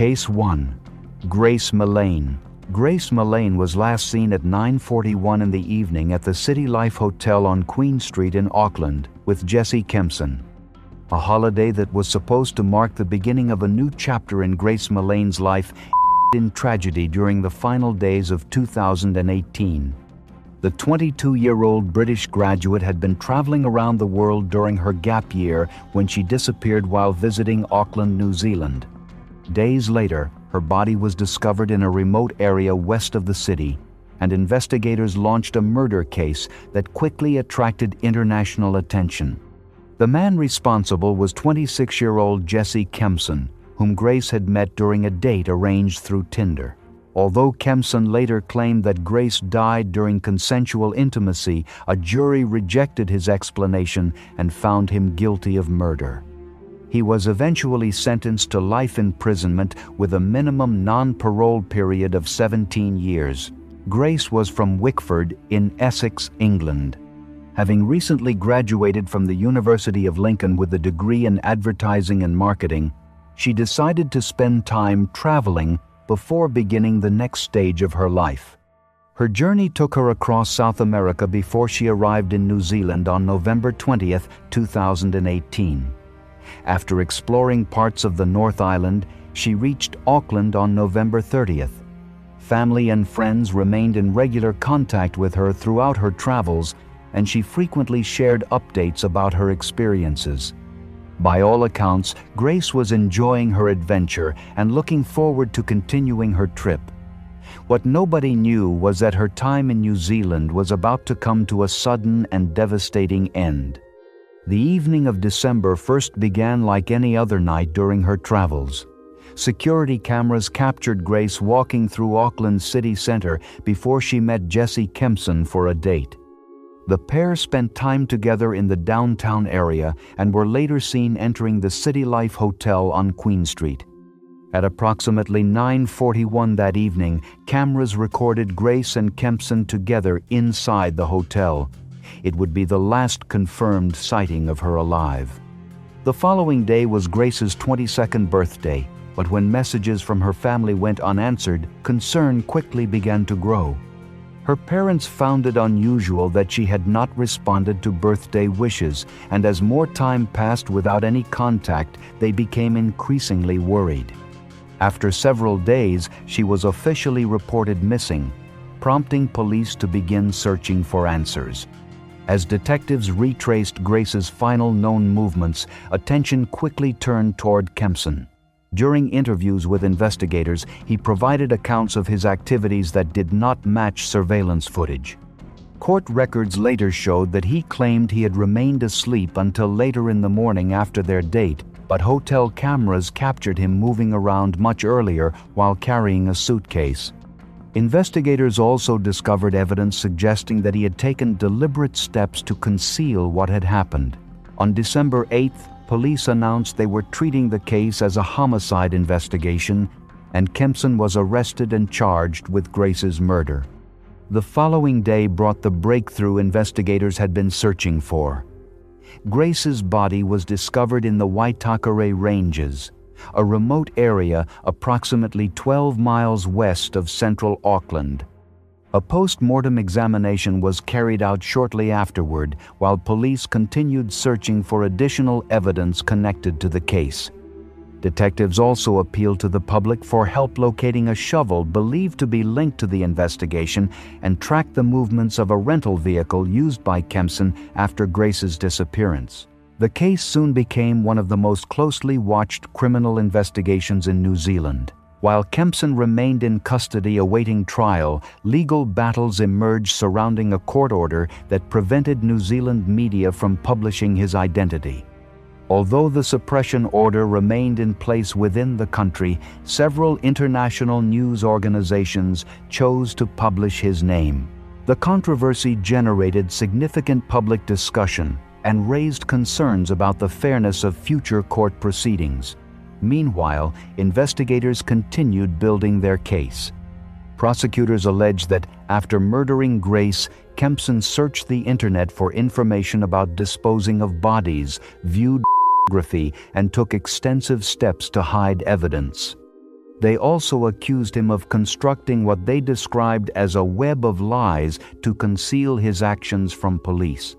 Case 1. Grace Millane. Grace Millane was last seen at 9:41 in the evening at the City Life Hotel on Queen Street in Auckland with Jesse Kempson. A holiday that was supposed to mark the beginning of a new chapter in Grace Millane's life in tragedy during the final days of 2018. The 22-year-old British graduate had been traveling around the world during her gap year when she disappeared while visiting Auckland, New Zealand. Days later, her body was discovered in a remote area west of the city, and investigators launched a murder case that quickly attracted international attention. The man responsible was 26-year-old Jesse Kempson, whom Grace had met during a date arranged through Tinder. Although Kempson later claimed that Grace died during consensual intimacy, a jury rejected his explanation and found him guilty of murder. He was eventually sentenced to life imprisonment with a minimum non-parole period of 17 years. Grace was from Wickford in Essex, England. Having recently graduated from the University of Lincoln with a degree in advertising and marketing, she decided to spend time traveling before beginning the next stage of her life. Her journey took her across South America before she arrived in New Zealand on November 20, 2018. After exploring parts of the North Island, she reached Auckland on November 30th. Family and friends remained in regular contact with her throughout her travels, and she frequently shared updates about her experiences. By all accounts, Grace was enjoying her adventure and looking forward to continuing her trip. What nobody knew was that her time in New Zealand was about to come to a sudden and devastating end. The evening of December 1st began like any other night during her travels. Security cameras captured Grace walking through Auckland's city centre before she met Jesse Kempson for a date. The pair spent time together in the downtown area and were later seen entering the City Life Hotel on Queen Street. At approximately 9:41 that evening, cameras recorded Grace and Kempson together inside the hotel. It would be the last confirmed sighting of her alive. The following day was Grace's 22nd birthday, but when messages from her family went unanswered, concern quickly began to grow. Her parents found it unusual that she had not responded to birthday wishes, and as more time passed without any contact, they became increasingly worried. After several days, she was officially reported missing, prompting police to begin searching for answers. As detectives retraced Grace's final known movements, attention quickly turned toward Kempson. During interviews with investigators, he provided accounts of his activities that did not match surveillance footage. Court records later showed that he claimed he had remained asleep until later in the morning after their date, but hotel cameras captured him moving around much earlier while carrying a suitcase. Investigators also discovered evidence suggesting that he had taken deliberate steps to conceal what had happened. On December 8th, police announced they were treating the case as a homicide investigation, and Kempson was arrested and charged with Grace's murder. The following day brought the breakthrough investigators had been searching for. Grace's body was discovered in the Waitakere Ranges, a remote area approximately 12 miles west of central Auckland. A post-mortem examination was carried out shortly afterward, while police continued searching for additional evidence connected to the case. Detectives also appealed to the public for help locating a shovel believed to be linked to the investigation and tracked the movements of a rental vehicle used by Kempson after Grace's disappearance. The case soon became one of the most closely watched criminal investigations in New Zealand. While Kempson remained in custody awaiting trial, legal battles emerged surrounding a court order that prevented New Zealand media from publishing his identity. Although the suppression order remained in place within the country, several international news organizations chose to publish his name. The controversy generated significant public discussion and raised concerns about the fairness of future court proceedings. Meanwhile, investigators continued building their case. Prosecutors alleged that after murdering Grace, Kempson searched the internet for information about disposing of bodies, viewed pornography, and took extensive steps to hide evidence. They also accused him of constructing what they described as a web of lies to conceal his actions from police.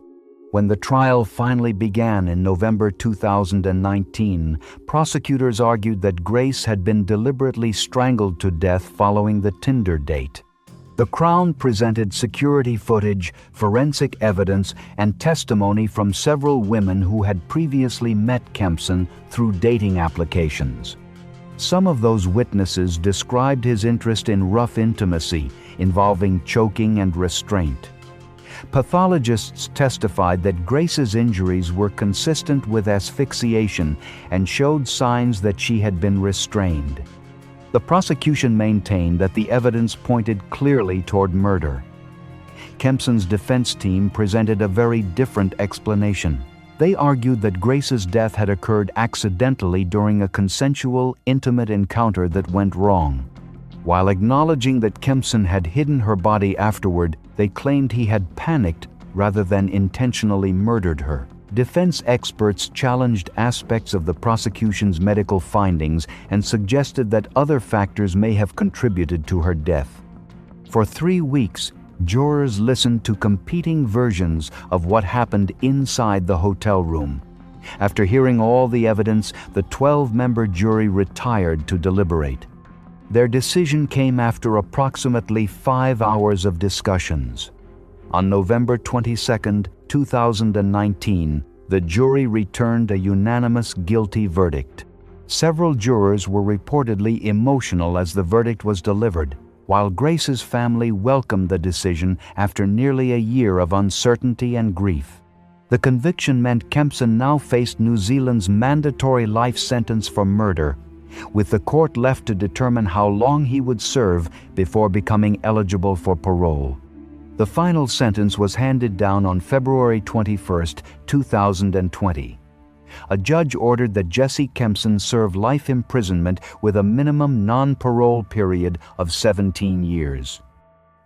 When the trial finally began in November 2019, prosecutors argued that Grace had been deliberately strangled to death following the Tinder date. The Crown presented security footage, forensic evidence, and testimony from several women who had previously met Kempson through dating applications. Some of those witnesses described his interest in rough intimacy, involving choking and restraint. Pathologists testified that Grace's injuries were consistent with asphyxiation and showed signs that she had been restrained. The prosecution maintained that the evidence pointed clearly toward murder. Kempson's defense team presented a very different explanation. They argued that Grace's death had occurred accidentally during a consensual, intimate encounter that went wrong. While acknowledging that Kempson had hidden her body afterward, they claimed he had panicked rather than intentionally murdered her. Defense experts challenged aspects of the prosecution's medical findings and suggested that other factors may have contributed to her death. For 3 weeks, jurors listened to competing versions of what happened inside the hotel room. After hearing all the evidence, the 12-member jury retired to deliberate. Their decision came after approximately 5 hours of discussions. On November 22, 2019, the jury returned a unanimous guilty verdict. Several jurors were reportedly emotional as the verdict was delivered, while Grace's family welcomed the decision after nearly a year of uncertainty and grief. The conviction meant Kempson now faced New Zealand's mandatory life sentence for murder, with the court left to determine how long he would serve before becoming eligible for parole. The final sentence was handed down on February 21, 2020. A judge ordered that Jesse Kempson serve life imprisonment with a minimum non-parole period of 17 years.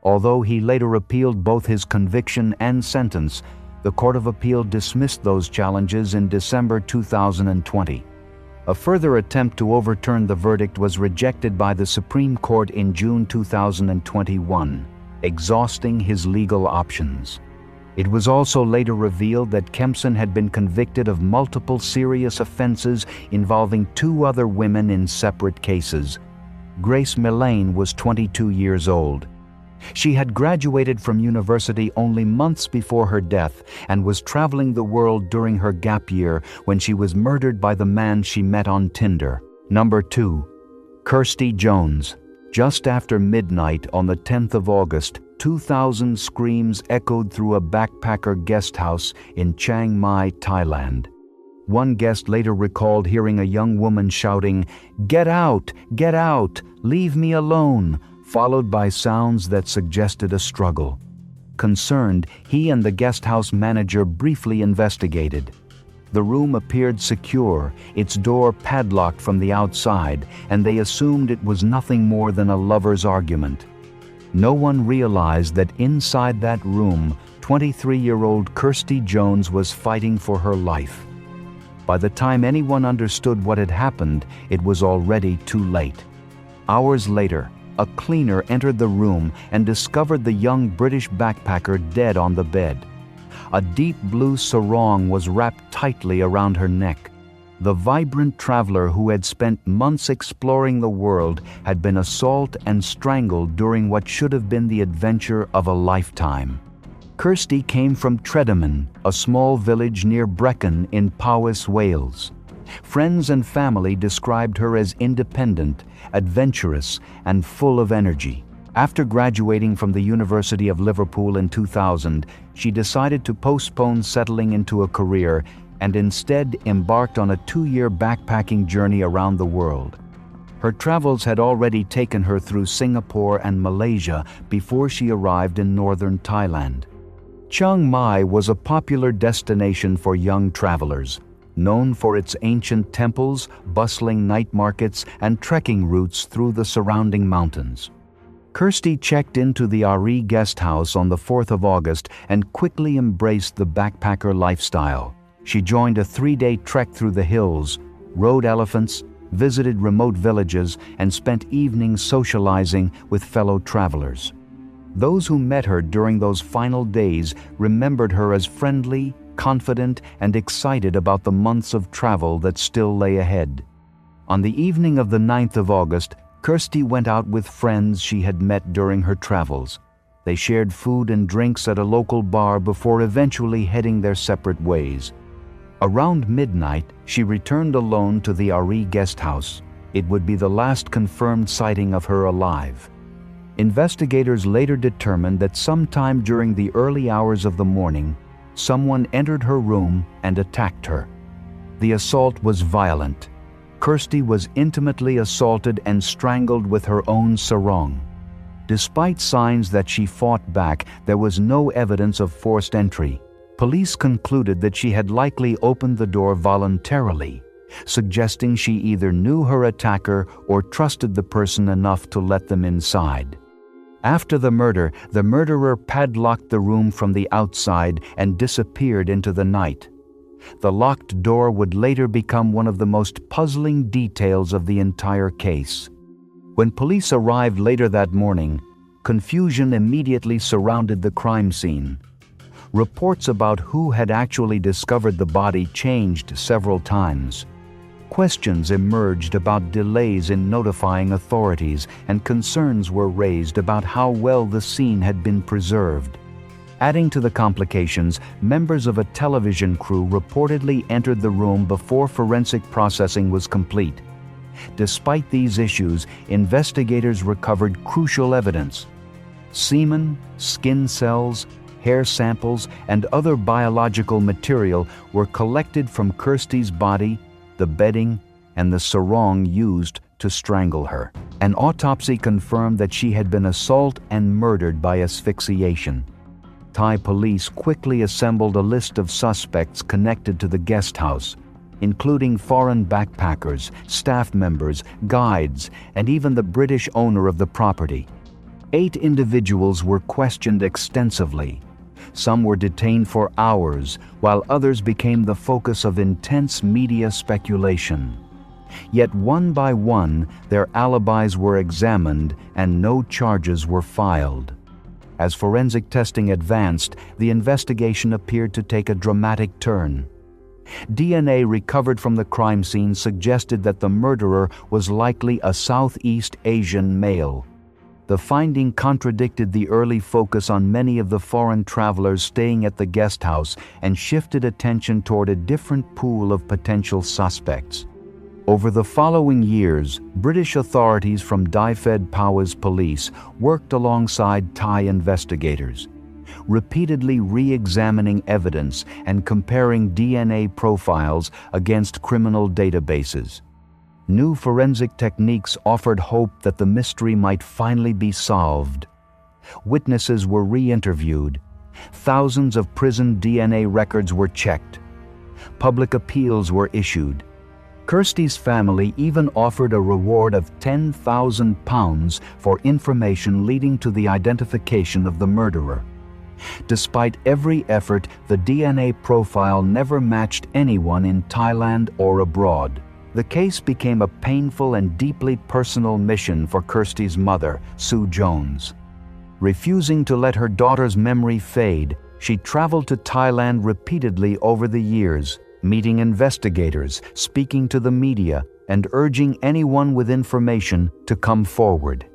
Although he later appealed both his conviction and sentence, the Court of Appeal dismissed those challenges in December 2020. A further attempt to overturn the verdict was rejected by the Supreme Court in June 2021, exhausting his legal options. It was also later revealed that Kempson had been convicted of multiple serious offenses involving 2 other women in separate cases. Grace Millane was 22 years old. She had graduated from university only months before her death and was traveling the world during her gap year when she was murdered by the man she met on Tinder. Number 2. Kirsty Jones. Just after midnight on the 10th of August, 2,000 screams echoed through a backpacker guest house in Chiang Mai, Thailand. One guest later recalled hearing a young woman shouting, "Get out! Get out! Leave me alone!" followed by sounds that suggested a struggle. Concerned, he and the guest house manager briefly investigated. The room appeared secure, its door padlocked from the outside, and they assumed it was nothing more than a lover's argument. No one realized that inside that room, 23-year-old Kirsty Jones was fighting for her life. By the time anyone understood what had happened, it was already too late. Hours later, a cleaner entered the room and discovered the young British backpacker dead on the bed. A deep blue sarong was wrapped tightly around her neck. The vibrant traveler who had spent months exploring the world had been assaulted and strangled during what should have been the adventure of a lifetime. Kirsty came from Tredeman, a small village near Brecon in Powys, Wales. Friends and family described her as independent, adventurous, and full of energy. After graduating from the University of Liverpool in 2000, she decided to postpone settling into a career and instead embarked on a 2-year backpacking journey around the world. Her travels had already taken her through Singapore and Malaysia before she arrived in northern Thailand. Chiang Mai was a popular destination for young travelers, known for its ancient temples, bustling night markets, and trekking routes through the surrounding mountains. Kirsty checked into the Ari guest house on the 4th of August and quickly embraced the backpacker lifestyle. She joined a 3-day trek through the hills, rode elephants, visited remote villages, and spent evenings socializing with fellow travelers. Those who met her during those final days remembered her as friendly, confident, and excited about the months of travel that still lay ahead. On the evening of the 9th of August, Kirsty went out with friends she had met during her travels. They shared food and drinks at a local bar before eventually heading their separate ways. Around midnight, she returned alone to the RE guest house. It would be the last confirmed sighting of her alive. Investigators later determined that sometime during the early hours of the morning, someone entered her room and attacked her. The assault was violent. Kirsty was intimately assaulted and strangled with her own sarong. Despite signs that she fought back, there was no evidence of forced entry. Police concluded that she had likely opened the door voluntarily, suggesting she either knew her attacker or trusted the person enough to let them inside. After the murder, the murderer padlocked the room from the outside and disappeared into the night. The locked door would later become one of the most puzzling details of the entire case. When police arrived later that morning, confusion immediately surrounded the crime scene. Reports about who had actually discovered the body changed several times. Questions emerged about delays in notifying authorities, and concerns were raised about how well the scene had been preserved. Adding to the complications, members of a television crew reportedly entered the room before forensic processing was complete. Despite these issues, investigators recovered crucial evidence. Semen, skin cells, hair samples, and other biological material were collected from Kirsty's body, the bedding, and the sarong used to strangle her. An autopsy confirmed that she had been assaulted and murdered by asphyxiation. Thai police quickly assembled a list of suspects connected to the guest house, including foreign backpackers, staff members, guides, and even the British owner of the property. 8 individuals were questioned extensively. Some were detained for hours, while others became the focus of intense media speculation. Yet one by one, their alibis were examined and no charges were filed. As forensic testing advanced, the investigation appeared to take a dramatic turn. DNA recovered from the crime scene suggested that the murderer was likely a Southeast Asian male. The finding contradicted the early focus on many of the foreign travelers staying at the guest house and shifted attention toward a different pool of potential suspects. Over the following years, British authorities from Daifed Pawa's police worked alongside Thai investigators, repeatedly re-examining evidence and comparing DNA profiles against criminal databases. New forensic techniques offered hope that the mystery might finally be solved. Witnesses were re-interviewed. Thousands of prison DNA records were checked. Public appeals were issued. Kirsty's family even offered a reward of £10,000 for information leading to the identification of the murderer. Despite every effort, the DNA profile never matched anyone in Thailand or abroad. The case became a painful and deeply personal mission for Kirsty's mother, Sue Jones. Refusing to let her daughter's memory fade, she traveled to Thailand repeatedly over the years, meeting investigators, speaking to the media, and urging anyone with information to come forward.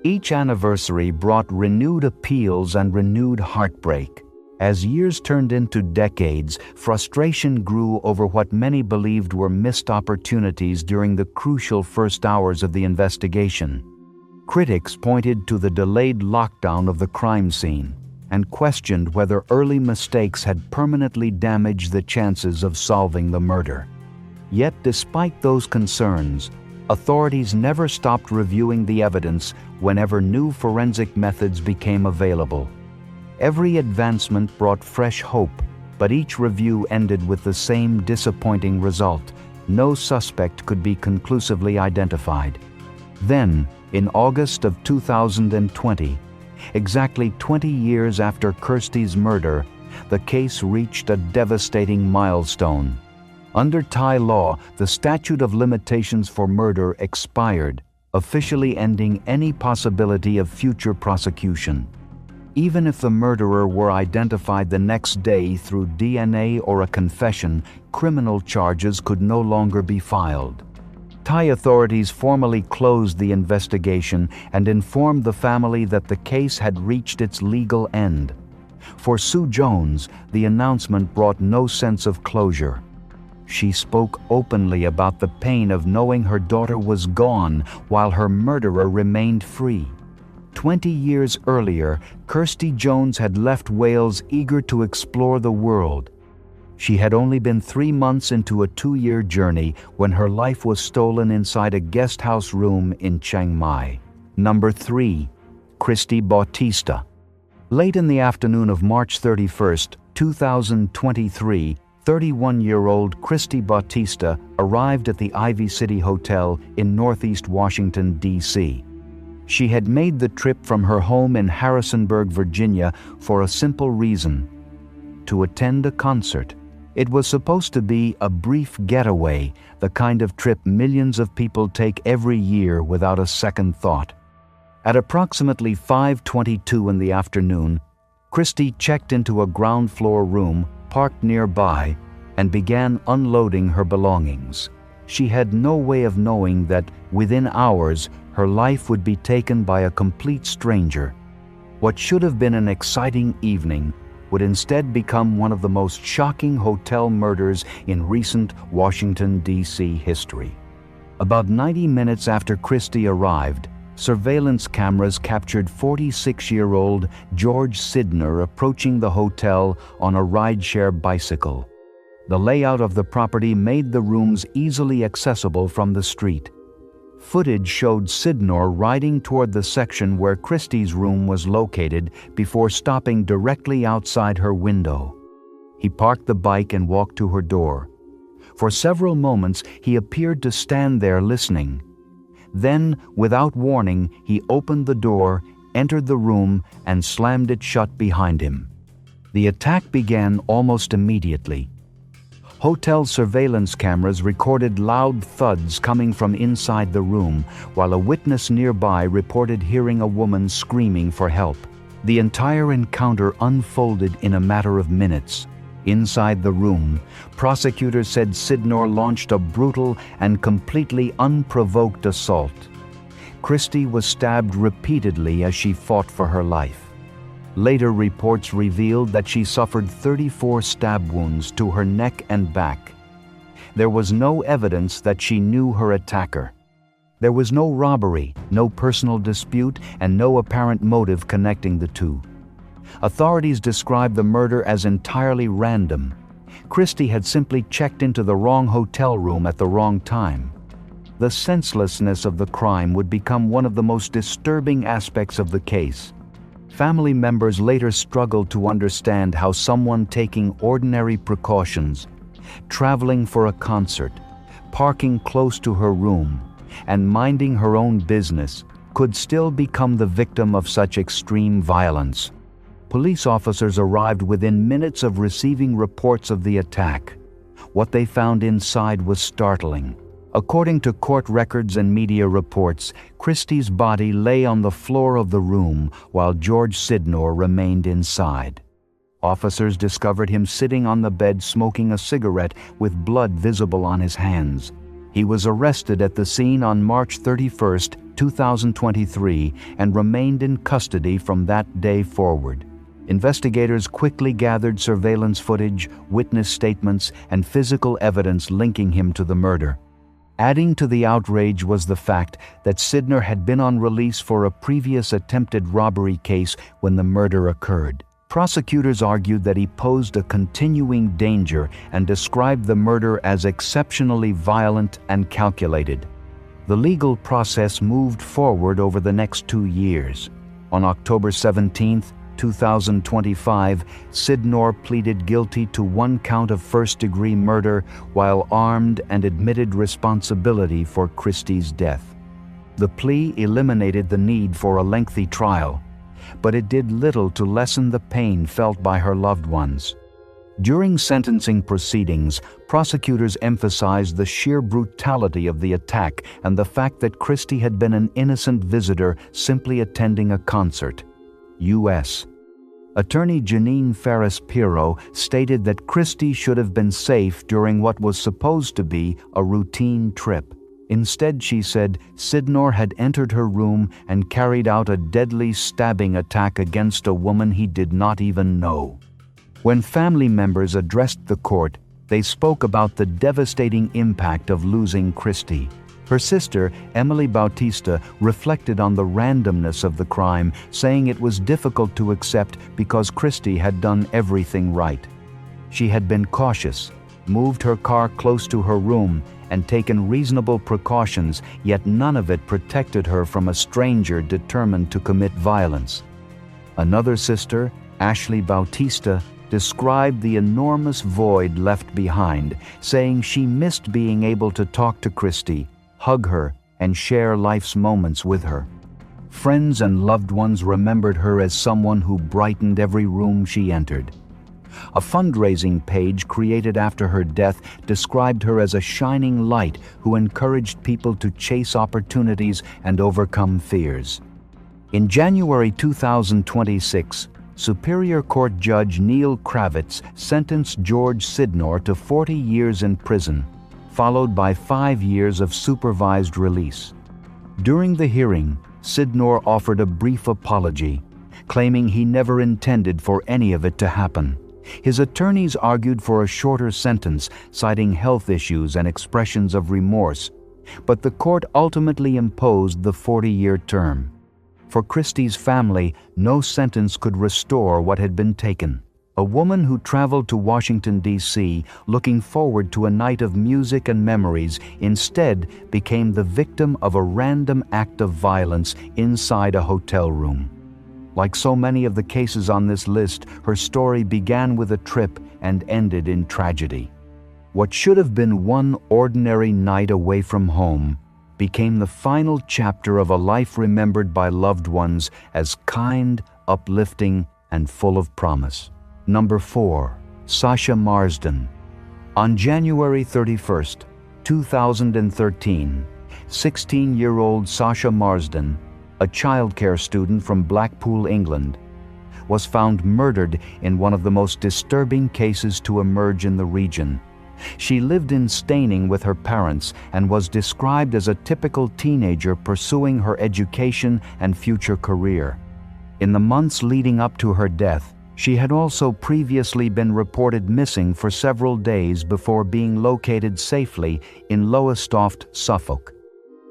Each anniversary brought renewed appeals and renewed heartbreak. As years turned into decades, frustration grew over what many believed were missed opportunities during the crucial first hours of the investigation. Critics pointed to the delayed lockdown of the crime scene and questioned whether early mistakes had permanently damaged the chances of solving the murder. Yet, despite those concerns, authorities never stopped reviewing the evidence whenever new forensic methods became available. Every advancement brought fresh hope, but each review ended with the same disappointing result. No suspect could be conclusively identified. Then, in August of 2020, exactly 20 years after Kirsty's murder, the case reached a devastating milestone. Under Thai law, the statute of limitations for murder expired, officially ending any possibility of future prosecution. Even if the murderer were identified the next day through DNA or a confession, criminal charges could no longer be filed. Thai authorities formally closed the investigation and informed the family that the case had reached its legal end. For Sue Jones, the announcement brought no sense of closure. She spoke openly about the pain of knowing her daughter was gone while her murderer remained free. 20 years earlier, Kirsty Jones had left Wales eager to explore the world. She had only been 3 months into a 2-year journey when her life was stolen inside a guest house room in Chiang Mai. Number 3. Christy Bautista. Late in the afternoon of March 31, 2023, 31-year-old Christy Bautista arrived at the Ivy City Hotel in Northeast Washington, D.C. She had made the trip from her home in Harrisonburg, Virginia, for a simple reason: to attend a concert. It was supposed to be a brief getaway, the kind of trip millions of people take every year without a second thought. At approximately 5:22 in the afternoon, Christy checked into a ground-floor room parked nearby and began unloading her belongings. She had no way of knowing that within hours her life would be taken by a complete stranger. What should have been an exciting evening would instead become one of the most shocking hotel murders in recent Washington, D.C. history. About 90 minutes after Christy arrived, surveillance cameras captured 46-year-old George Sidner approaching the hotel on a rideshare bicycle. The layout of the property made the rooms easily accessible from the street. Footage showed Sidner riding toward the section where Christy's room was located before stopping directly outside her window. He parked the bike and walked to her door. For several moments, he appeared to stand there listening. Then, without warning, he opened the door, entered the room, and slammed it shut behind him. The attack began almost immediately. Hotel surveillance cameras recorded loud thuds coming from inside the room, while a witness nearby reported hearing a woman screaming for help. The entire encounter unfolded in a matter of minutes. Inside the room, prosecutors said Sidner launched a brutal and completely unprovoked assault. Christy was stabbed repeatedly as she fought for her life. Later reports revealed that she suffered 34 stab wounds to her neck and back. There was no evidence that she knew her attacker. There was no robbery, no personal dispute, and no apparent motive connecting the two. Authorities described the murder as entirely random. Christy had simply checked into the wrong hotel room at the wrong time. The senselessness of the crime would become one of the most disturbing aspects of the case. Family members later struggled to understand how someone taking ordinary precautions, traveling for a concert, parking close to her room, and minding her own business could still become the victim of such extreme violence. Police officers arrived within minutes of receiving reports of the attack. What they found inside was startling. According to court records and media reports, Christy's body lay on the floor of the room while George Sidner remained inside. Officers discovered him sitting on the bed smoking a cigarette with blood visible on his hands. He was arrested at the scene on March 31, 2023, and remained in custody from that day forward. Investigators quickly gathered surveillance footage, witness statements, and physical evidence linking him to the murder. Adding to the outrage was the fact that Sidner had been on release for a previous attempted robbery case when the murder occurred. Prosecutors argued that he posed a continuing danger and described the murder as exceptionally violent and calculated. The legal process moved forward over the next 2 years. On October 17, 2025, Sidner pleaded guilty to 1 count of first-degree murder while armed and admitted responsibility for Christy's death. The plea eliminated the need for a lengthy trial, but it did little to lessen the pain felt by her loved ones. During sentencing proceedings, prosecutors emphasized the sheer brutality of the attack and the fact that Christy had been an innocent visitor simply attending a concert. U.S. Attorney Janine Ferris-Pirro stated that Christy should have been safe during what was supposed to be a routine trip. Instead, she said, Sydnor had entered her room and carried out a deadly stabbing attack against a woman he did not even know. When family members addressed the court, they spoke about the devastating impact of losing Christy. Her sister, Emily Bautista, reflected on the randomness of the crime, saying it was difficult to accept because Christy had done everything right. She had been cautious, moved her car close to her room, and taken reasonable precautions, yet none of it protected her from a stranger determined to commit violence. Another sister, Ashley Bautista, described the enormous void left behind, saying she missed being able to talk to Christy, hug her, and share life's moments with her. Friends and loved ones remembered her as someone who brightened every room she entered. A fundraising page created after her death described her as a shining light who encouraged people to chase opportunities and overcome fears. In January 2026, Superior Court Judge Neil Kravitz sentenced George Sydnor to 40 years in prison, followed by 5 years of supervised release. During the hearing, Sydnor offered a brief apology, claiming he never intended for any of it to happen. His attorneys argued for a shorter sentence, citing health issues and expressions of remorse, but the court ultimately imposed the 40-year term. For Christy's family, no sentence could restore what had been taken. A woman who traveled to Washington, D.C., looking forward to a night of music and memories, instead became the victim of a random act of violence inside a hotel room. Like so many of the cases on this list, her story began with a trip and ended in tragedy. What should have been one ordinary night away from home became the final chapter of a life remembered by loved ones as kind, uplifting, and full of promise. Number 4. Sasha Marsden. On January 31st, 2013, 16-year-old Sasha Marsden, a childcare student from Blackpool, England, was found murdered in one of the most disturbing cases to emerge in the region. She lived in Steyning with her parents and was described as a typical teenager pursuing her education and future career. In the months leading up to her death, she had also previously been reported missing for several days before being located safely in Lowestoft, Suffolk.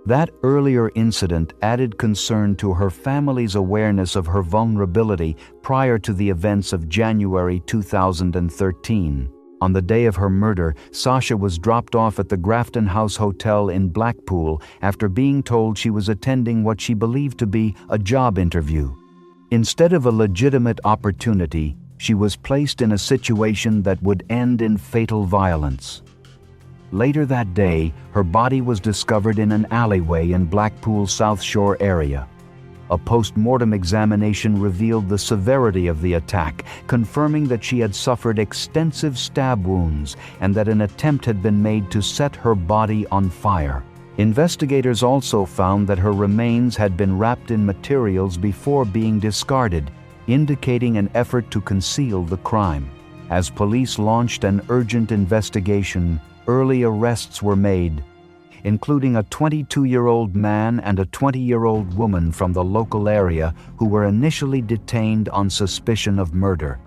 That earlier incident added concern to her family's awareness of her vulnerability prior to the events of January 2013. On the day of her murder, Sasha was dropped off at the Grafton House Hotel in Blackpool after being told she was attending what she believed to be a job interview. Instead of a legitimate opportunity, she was placed in a situation that would end in fatal violence. Later that day, her body was discovered in an alleyway in Blackpool's South Shore area. A post-mortem examination revealed the severity of the attack, confirming that she had suffered extensive stab wounds and that an attempt had been made to set her body on fire. Investigators also found that her remains had been wrapped in materials before being discarded, indicating an effort to conceal the crime. As police launched an urgent investigation, early arrests were made, including a 22-year-old man and a 20-year-old woman from the local area who were initially detained on suspicion of murder.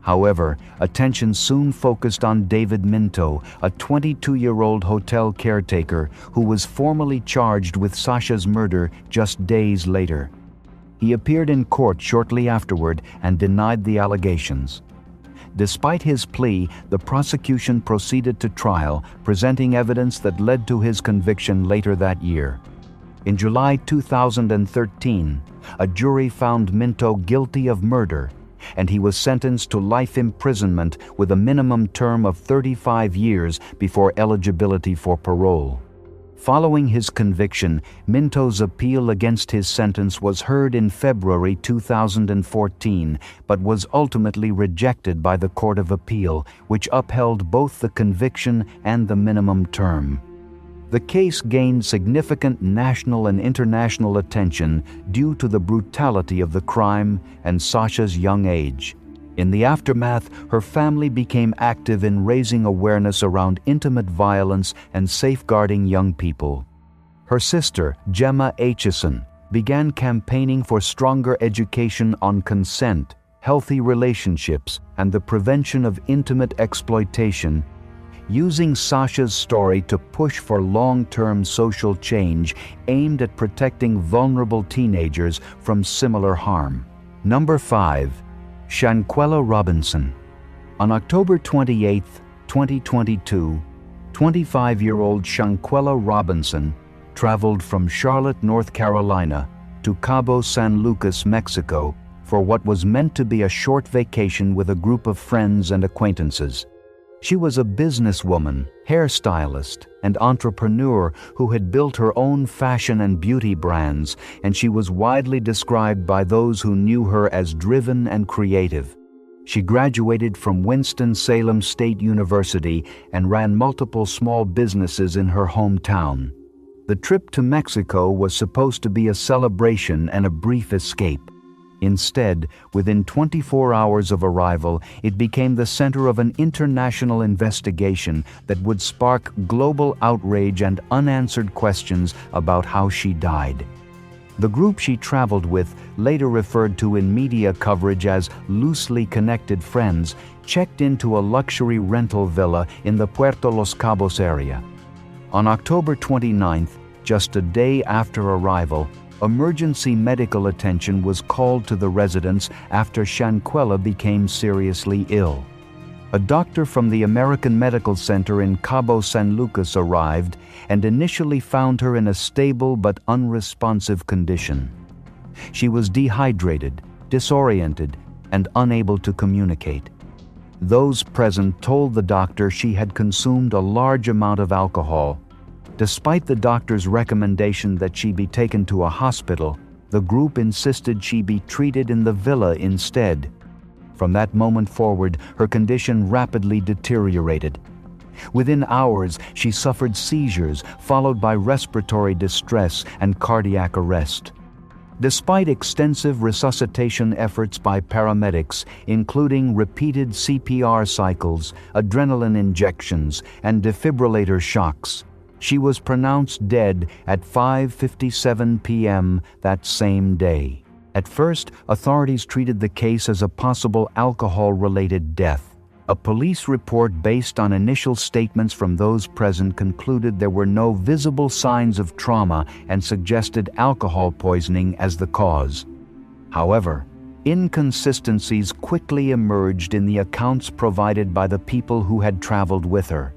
However, attention soon focused on David Minto, a 22-year-old hotel caretaker who was formally charged with Sasha's murder just days later. He appeared in court shortly afterward and denied the allegations. Despite his plea, the prosecution proceeded to trial, presenting evidence that led to his conviction later that year. In July 2013, a jury found Minto guilty of murder, and he was sentenced to life imprisonment with a minimum term of 35 years before eligibility for parole. Following his conviction, Minto's appeal against his sentence was heard in February 2014, but was ultimately rejected by the Court of Appeal, which upheld both the conviction and the minimum term. The case gained significant national and international attention due to the brutality of the crime and Sasha's young age. In the aftermath, her family became active in raising awareness around intimate violence and safeguarding young people. Her sister, Gemma Aitchison, began campaigning for stronger education on consent, healthy relationships, and the prevention of intimate exploitation, using Sasha's story to push for long-term social change aimed at protecting vulnerable teenagers from similar harm. Number 5. Shanquella Robinson. On October 28, 2022, 25-year-old Shanquella Robinson traveled from Charlotte, North Carolina to Cabo San Lucas, Mexico for what was meant to be a short vacation with a group of friends and acquaintances. She was a businesswoman, hairstylist, and entrepreneur who had built her own fashion and beauty brands, and she was widely described by those who knew her as driven and creative. She graduated from Winston-Salem State University and ran multiple small businesses in her hometown. The trip to Mexico was supposed to be a celebration and a brief escape. Instead, within 24 hours of arrival, it became the center of an international investigation that would spark global outrage and unanswered questions about how she died. The group she traveled with, later referred to in media coverage as loosely connected friends, checked into a luxury rental villa in the Puerto Los Cabos area. On October 29th, just a day after arrival, emergency medical attention was called to the residence after Shanquella became seriously ill. A doctor from the American Medical Center in Cabo San Lucas arrived and initially found her in a stable but unresponsive condition. She was dehydrated, disoriented, and unable to communicate. Those present told the doctor she had consumed a large amount of alcohol. Despite the doctor's recommendation that she be taken to a hospital, the group insisted she be treated in the villa instead. From that moment forward, her condition rapidly deteriorated. Within hours, she suffered seizures, followed by respiratory distress and cardiac arrest. Despite extensive resuscitation efforts by paramedics, including repeated CPR cycles, adrenaline injections, and defibrillator shocks, she was pronounced dead at 5:57 p.m. that same day. At first, authorities treated the case as a possible alcohol-related death. A police report based on initial statements from those present concluded there were no visible signs of trauma and suggested alcohol poisoning as the cause. However, inconsistencies quickly emerged in the accounts provided by the people who had traveled with her.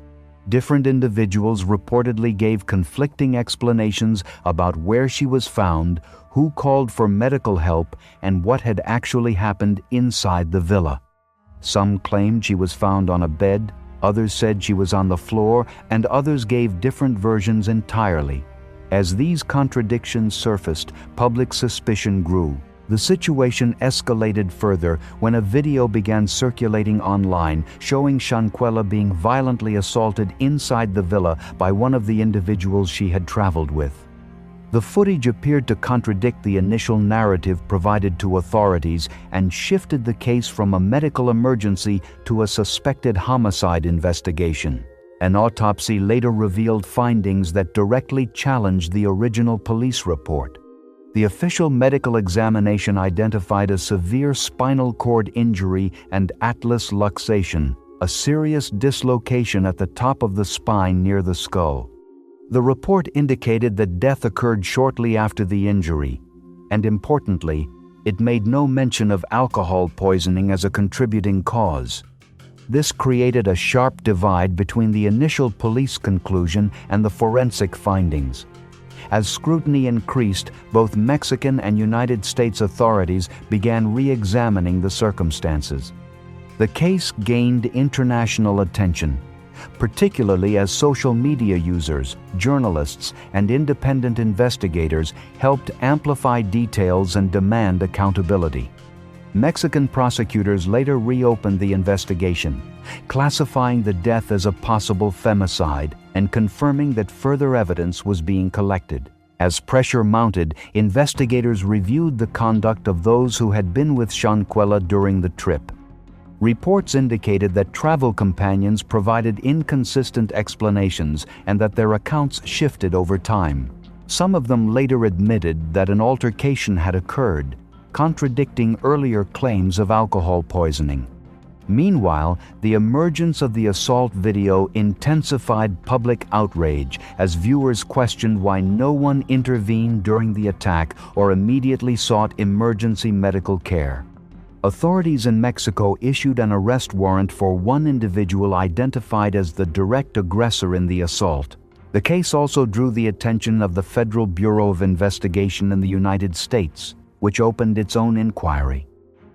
Different individuals reportedly gave conflicting explanations about where she was found, who called for medical help, and what had actually happened inside the villa. Some claimed she was found on a bed, others said she was on the floor, and others gave different versions entirely. As these contradictions surfaced, public suspicion grew. The situation escalated further when a video began circulating online showing Shanquella being violently assaulted inside the villa by one of the individuals she had traveled with. The footage appeared to contradict the initial narrative provided to authorities and shifted the case from a medical emergency to a suspected homicide investigation. An autopsy later revealed findings that directly challenged the original police report. The official medical examination identified a severe spinal cord injury and atlas luxation, a serious dislocation at the top of the spine near the skull. The report indicated that death occurred shortly after the injury, and importantly, it made no mention of alcohol poisoning as a contributing cause. This created a sharp divide between the initial police conclusion and the forensic findings. As scrutiny increased, both Mexican and United States authorities began re-examining the circumstances. The case gained international attention. particularly as social media users, journalists, and independent investigators helped amplify details and demand accountability. Mexican prosecutors later reopened the investigation, classifying the death as a possible femicide and confirming that further evidence was being collected. As pressure mounted, investigators reviewed the conduct of those who had been with Shanquella during the trip. Reports indicated that travel companions provided inconsistent explanations and that their accounts shifted over time. Some of them later admitted that an altercation had occurred, contradicting earlier claims of alcohol poisoning. Meanwhile, the emergence of the assault video intensified public outrage as viewers questioned why no one intervened during the attack or immediately sought emergency medical care. Authorities in Mexico issued an arrest warrant for one individual identified as the direct aggressor in the assault. The case also drew the attention of the Federal Bureau of Investigation in the United States, which opened its own inquiry.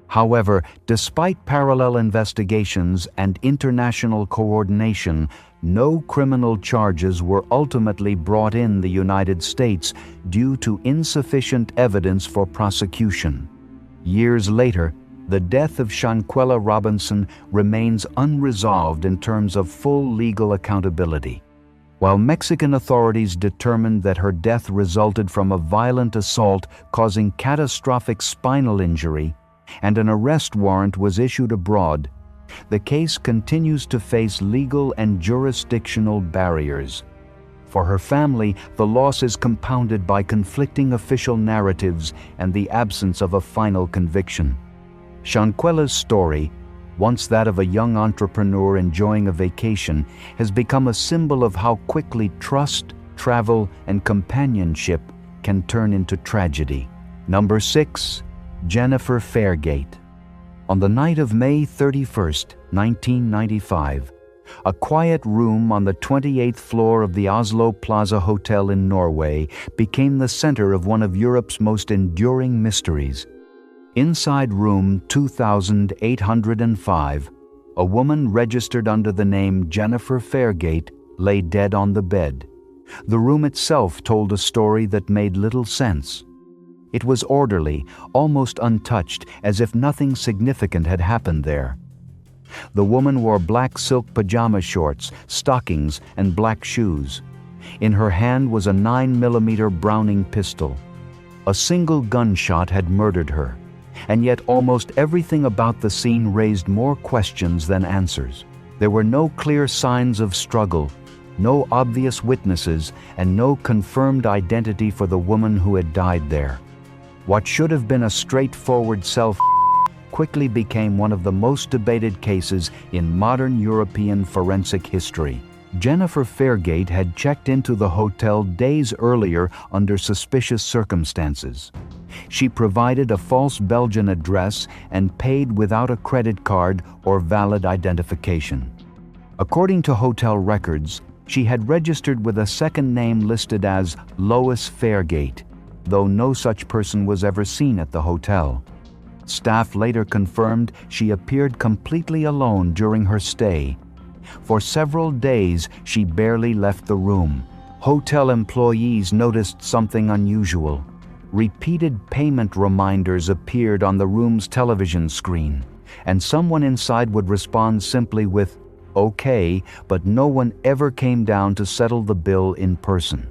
However, despite parallel investigations and international coordination, no criminal charges were ultimately brought in the United States due to insufficient evidence for prosecution. Years later, the death of Shanquella Robinson remains unresolved in terms of full legal accountability. While Mexican authorities determined that her death resulted from a violent assault causing catastrophic spinal injury, and an arrest warrant was issued abroad, the case continues to face legal and jurisdictional barriers. For her family, the loss is compounded by conflicting official narratives and the absence of a final conviction. Shanquella's story, once that of a young entrepreneur enjoying a vacation, has become a symbol of how quickly trust, travel, and companionship can turn into tragedy. Number 6. Jennifer Fairgate. On the night of May 31, 1995, a quiet room on the 28th floor of the Oslo Plaza Hotel in Norway became the center of one of Europe's most enduring mysteries. Inside room 2805, a woman registered under the name Jennifer Fairgate lay dead on the bed. The room itself told a story that made little sense. It was orderly, almost untouched, as if nothing significant had happened there. The woman wore black silk pajama shorts, stockings, and black shoes. In her hand was a 9mm Browning pistol. A single gunshot had murdered her, and yet almost everything about the scene raised more questions than answers. There were no clear signs of struggle, no obvious witnesses, and no confirmed identity for the woman who had died there. What should have been a straightforward quickly became one of the most debated cases in modern European forensic history. Jennifer Fairgate had checked into the hotel days earlier under suspicious circumstances. She provided a false Belgian address and paid without a credit card or valid identification. According to hotel records, she had registered with a second name listed as Lois Fairgate, though no such person was ever seen at the hotel. Staff later confirmed she appeared completely alone during her stay. For several days, she barely left the room. Hotel employees noticed something unusual. Repeated payment reminders appeared on the room's television screen, and someone inside would respond simply with, "Okay," but no one ever came down to settle the bill in person.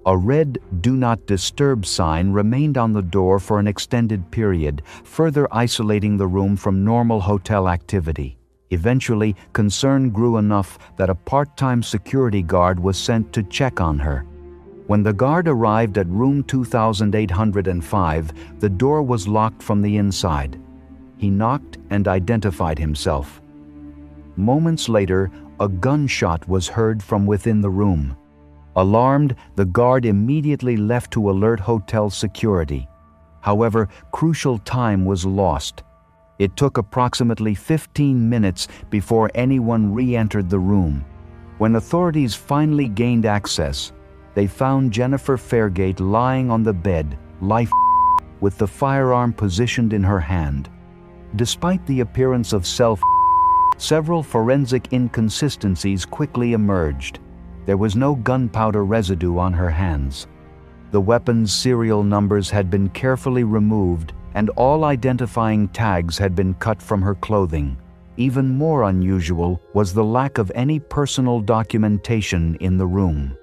A red "Do Not Disturb" sign remained on the door for an extended period, further isolating the room from normal hotel activity. Eventually, concern grew enough that a part-time security guard was sent to check on her. When the guard arrived at room 2805, the door was locked from the inside. He knocked and identified himself. Moments later, a gunshot was heard from within the room. Alarmed, the guard immediately left to alert hotel security. However, crucial time was lost. It took approximately 15 minutes before anyone re-entered the room. When authorities finally gained access, they found Jennifer Fairgate lying on the bed, with the firearm positioned in her hand. Despite the appearance of Several forensic inconsistencies quickly emerged. There was no gunpowder residue on her hands. The weapon's serial numbers had been carefully removed, and all identifying tags had been cut from her clothing. Even more unusual was the lack of any personal documentation in the room.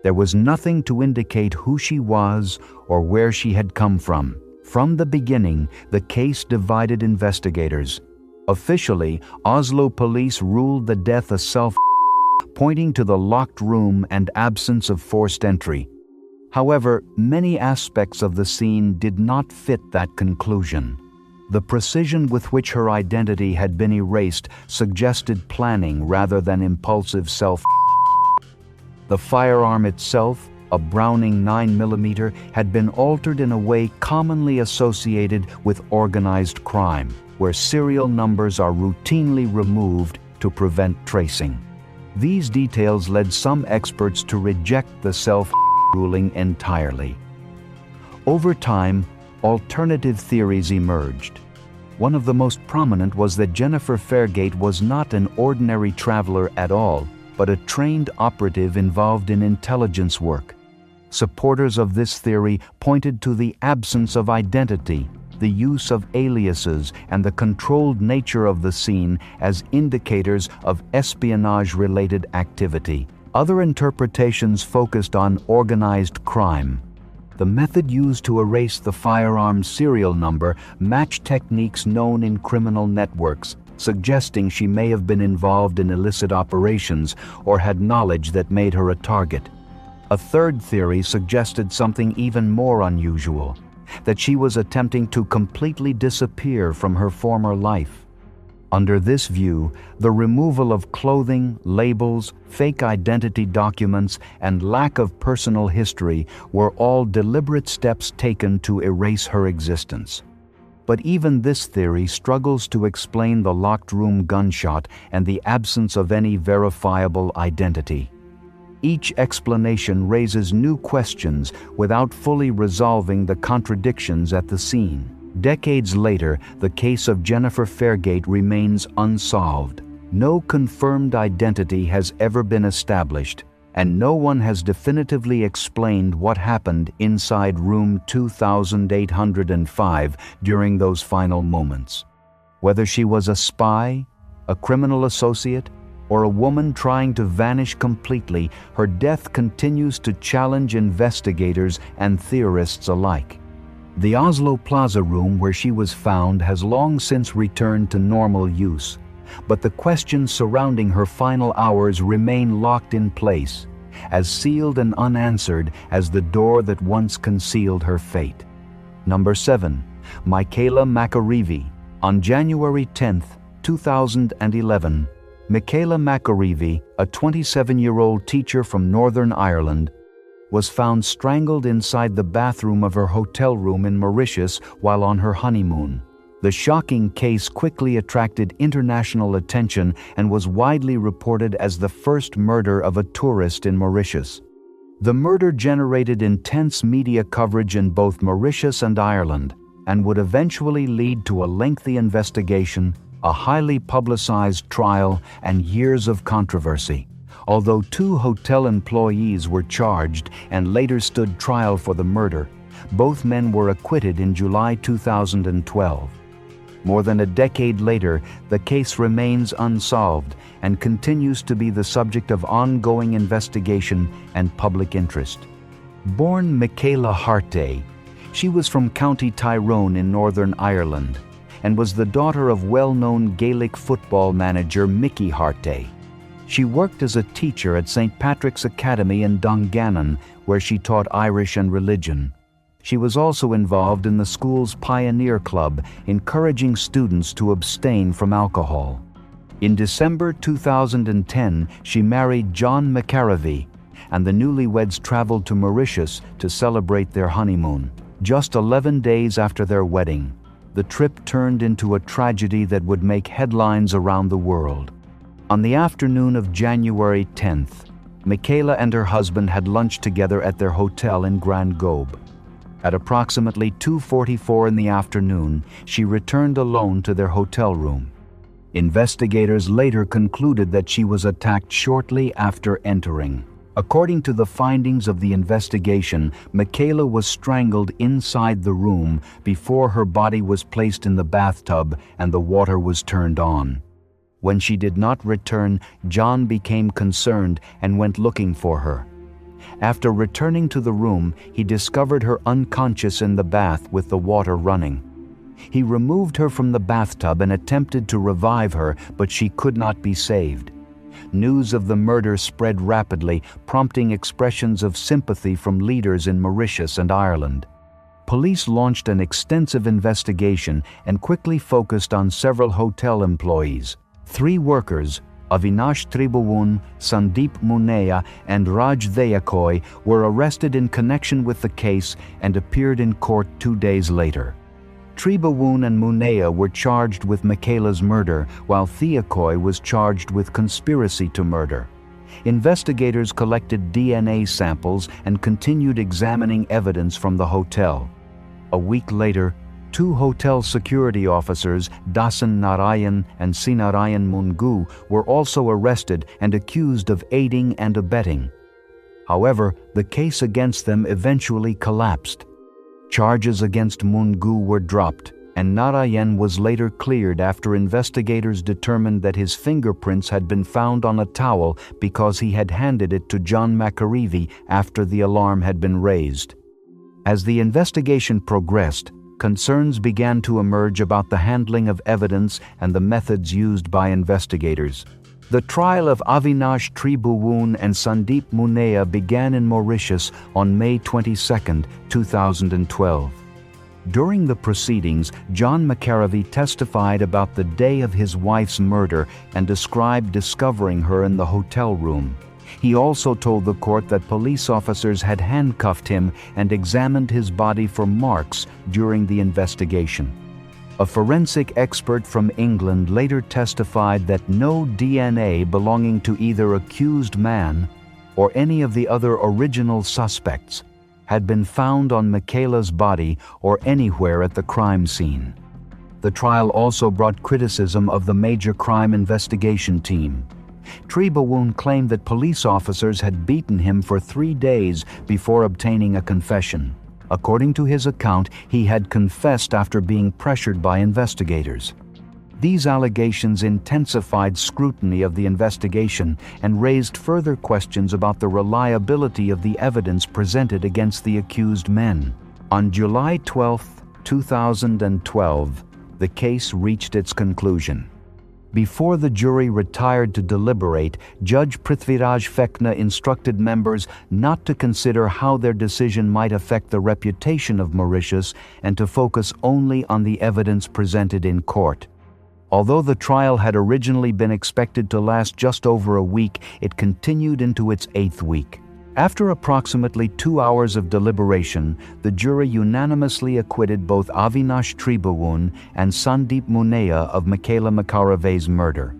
There was nothing to indicate who she was or where she had come from. From the beginning, the case divided investigators. Officially, Oslo police ruled the death a pointing to the locked room and absence of forced entry. However, many aspects of the scene did not fit that conclusion. The precision with which her identity had been erased suggested planning rather than impulsive The firearm itself, a Browning 9mm, had been altered in a way commonly associated with organized crime, where serial numbers are routinely removed to prevent tracing. These details led some experts to reject the ruling entirely. Over time, alternative theories emerged. One of the most prominent was that Jennifer Fairgate was not an ordinary traveler at all, but a trained operative involved in intelligence work. Supporters of this theory pointed to the absence of identity, the use of aliases, and the controlled nature of the scene as indicators of espionage-related activity. Other interpretations focused on organized crime. The method used to erase the firearm's serial number matched techniques known in criminal networks, suggesting she may have been involved in illicit operations or had knowledge that made her a target. A third theory suggested something even more unusual, that she was attempting to completely disappear from her former life. Under this view, the removal of clothing, labels, fake identity documents, and lack of personal history were all deliberate steps taken to erase her existence. But even this theory struggles to explain the locked room gunshot and the absence of any verifiable identity. Each explanation raises new questions without fully resolving the contradictions at the scene. Decades later, the case of Jennifer Fairgate remains unsolved. No confirmed identity has ever been established, and no one has definitively explained what happened inside room 2805 during those final moments. Whether she was a spy, a criminal associate, or a woman trying to vanish completely, her death continues to challenge investigators and theorists alike. The Oslo Plaza room where she was found has long since returned to normal use, but the questions surrounding her final hours remain locked in place, as sealed and unanswered as the door that once concealed her fate. Number 7. Michaela McAreavey. On January 10, 2011, Michaela McAreavey, a 27-year-old teacher from Northern Ireland, was found strangled inside the bathroom of her hotel room in Mauritius while on her honeymoon. The shocking case quickly attracted international attention and was widely reported as the first murder of a tourist in Mauritius. The murder generated intense media coverage in both Mauritius and Ireland, and would eventually lead to a lengthy investigation, a highly publicized trial, and years of controversy. Although 2 hotel employees were charged and later stood trial for the murder, both men were acquitted in July 2012. More than a decade later, the case remains unsolved and continues to be the subject of ongoing investigation and public interest. Born Michaela Harte, she was from County Tyrone in Northern Ireland and was the daughter of well-known Gaelic football manager Mickey Harte. She worked as a teacher at St. Patrick's Academy in Dungannon, where she taught Irish and religion. She was also involved in the school's Pioneer Club, encouraging students to abstain from alcohol. In December 2010, she married John McAreavey, and the newlyweds traveled to Mauritius to celebrate their honeymoon. Just 11 days after their wedding, the trip turned into a tragedy that would make headlines around the world. On the afternoon of January 10th, Michaela and her husband had lunch together at their hotel in Grand Gobe. At approximately 2:44 in the afternoon, she returned alone to their hotel room. Investigators later concluded that she was attacked shortly after entering. According to the findings of the investigation, Michaela was strangled inside the room before her body was placed in the bathtub and the water was turned on. When she did not return, John became concerned and went looking for her. After returning to the room, he discovered her unconscious in the bath with the water running. He removed her from the bathtub and attempted to revive her, but she could not be saved. News of the murder spread rapidly, prompting expressions of sympathy from leaders in Mauritius and Ireland. Police launched an extensive investigation and quickly focused on several hotel employees. 3 workers, Avinash Tribhuwan, Sandeep Munea, and Raj Thayakoi, were arrested in connection with the case and appeared in court 2 days later. Tribhuwan and Munea were charged with Michaela's murder, while Thayakoi was charged with conspiracy to murder. Investigators collected DNA samples and continued examining evidence from the hotel. A week later, 2 hotel security officers, Dasan Narayan and Sinarayan Mungu, were also arrested and accused of aiding and abetting. However, the case against them eventually collapsed. Charges against Mungu were dropped, and Narayan was later cleared after investigators determined that his fingerprints had been found on a towel because he had handed it to John McAreavey after the alarm had been raised. As the investigation progressed, concerns began to emerge about the handling of evidence and the methods used by investigators. The trial of Avinash Tribhuwan and Sandeep Munea began in Mauritius on May 22, 2012. During the proceedings, John McAreavey testified about the day of his wife's murder and described discovering her in the hotel room. He also told the court that police officers had handcuffed him and examined his body for marks during the investigation. A forensic expert from England later testified that no DNA belonging to either accused man or any of the other original suspects had been found on Michaela's body or anywhere at the crime scene. The trial also brought criticism of the major crime investigation team. Tribhuwan claimed that police officers had beaten him for 3 days before obtaining a confession. According to his account, he had confessed after being pressured by investigators. These allegations intensified scrutiny of the investigation and raised further questions about the reliability of the evidence presented against the accused men. On July 12, 2012, the case reached its conclusion. Before the jury retired to deliberate, Judge Prithviraj Fekna instructed members not to consider how their decision might affect the reputation of Mauritius and to focus only on the evidence presented in court. Although the trial had originally been expected to last just over a week, it continued into its 8th week. After approximately 2 hours of deliberation, the jury unanimously acquitted both Avinash Tribhuwan and Sandeep Munea of Michaela McAreavey's murder.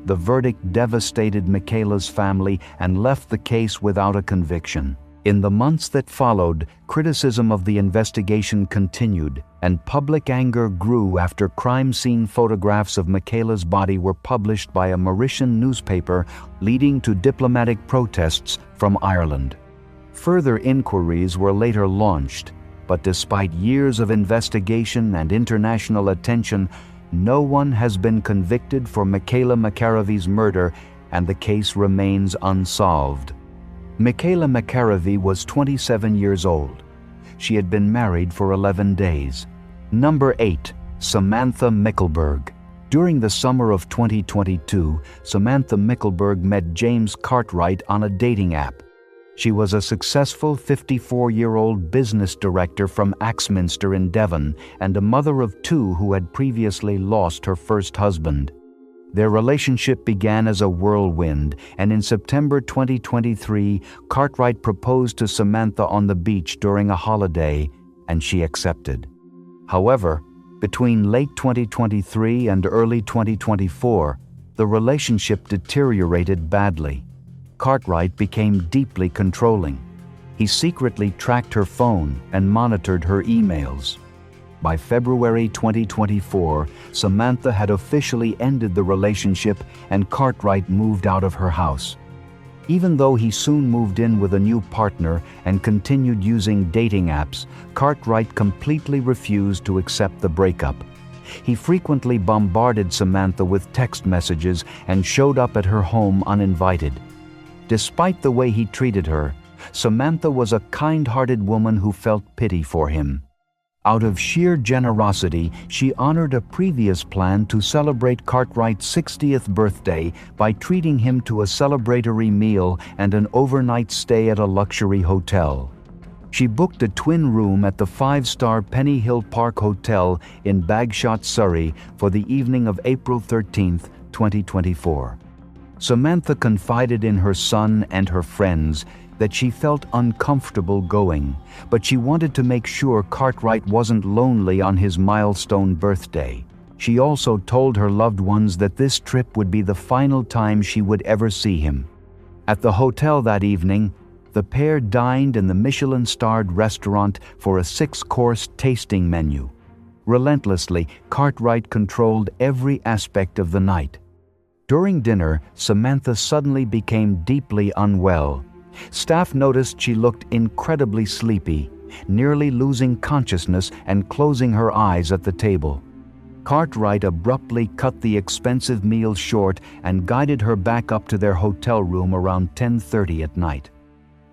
The verdict devastated Michaela's family and left the case without a conviction. In the months that followed, criticism of the investigation continued, and public anger grew after crime scene photographs of Michaela's body were published by a Mauritian newspaper, leading to diplomatic protests from Ireland. Further inquiries were later launched, but despite years of investigation and international attention, no one has been convicted for Michaela McAreavey's murder, and the case remains unsolved. Michaela McAreavey was 27 years old. She had been married for 11 days. Number 8. Samantha Mickleburgh. During the summer of 2022, Samantha Mickleburgh met James Cartwright on a dating app. She was a successful 54-year-old business director from Axminster in Devon and a mother of 2 who had previously lost her first husband. Their relationship began as a whirlwind, and in September 2023, Cartwright proposed to Samantha on the beach during a holiday, and she accepted. However, between late 2023 and early 2024, the relationship deteriorated badly. Cartwright became deeply controlling. He secretly tracked her phone and monitored her emails. By February 2024, Samantha had officially ended the relationship and Cartwright moved out of her house. Even though he soon moved in with a new partner and continued using dating apps, Cartwright completely refused to accept the breakup. He frequently bombarded Samantha with text messages and showed up at her home uninvited. Despite the way he treated her, Samantha was a kind-hearted woman who felt pity for him. Out of sheer generosity, she honored a previous plan to celebrate Cartwright's 60th birthday by treating him to a celebratory meal and an overnight stay at a luxury hotel. She booked a twin room at the 5-star Penny Hill Park Hotel in Bagshot, Surrey, for the evening of April 13, 2024. Samantha confided in her son and her friends that she felt uncomfortable going, but she wanted to make sure Cartwright wasn't lonely on his milestone birthday. She also told her loved ones that this trip would be the final time she would ever see him. At the hotel that evening, the pair dined in the Michelin-starred restaurant for a 6-course tasting menu. Relentlessly, Cartwright controlled every aspect of the night. During dinner, Samantha suddenly became deeply unwell. Staff noticed she looked incredibly sleepy, nearly losing consciousness and closing her eyes at the table. Cartwright abruptly cut the expensive meal short and guided her back up to their hotel room around 10:30 at night.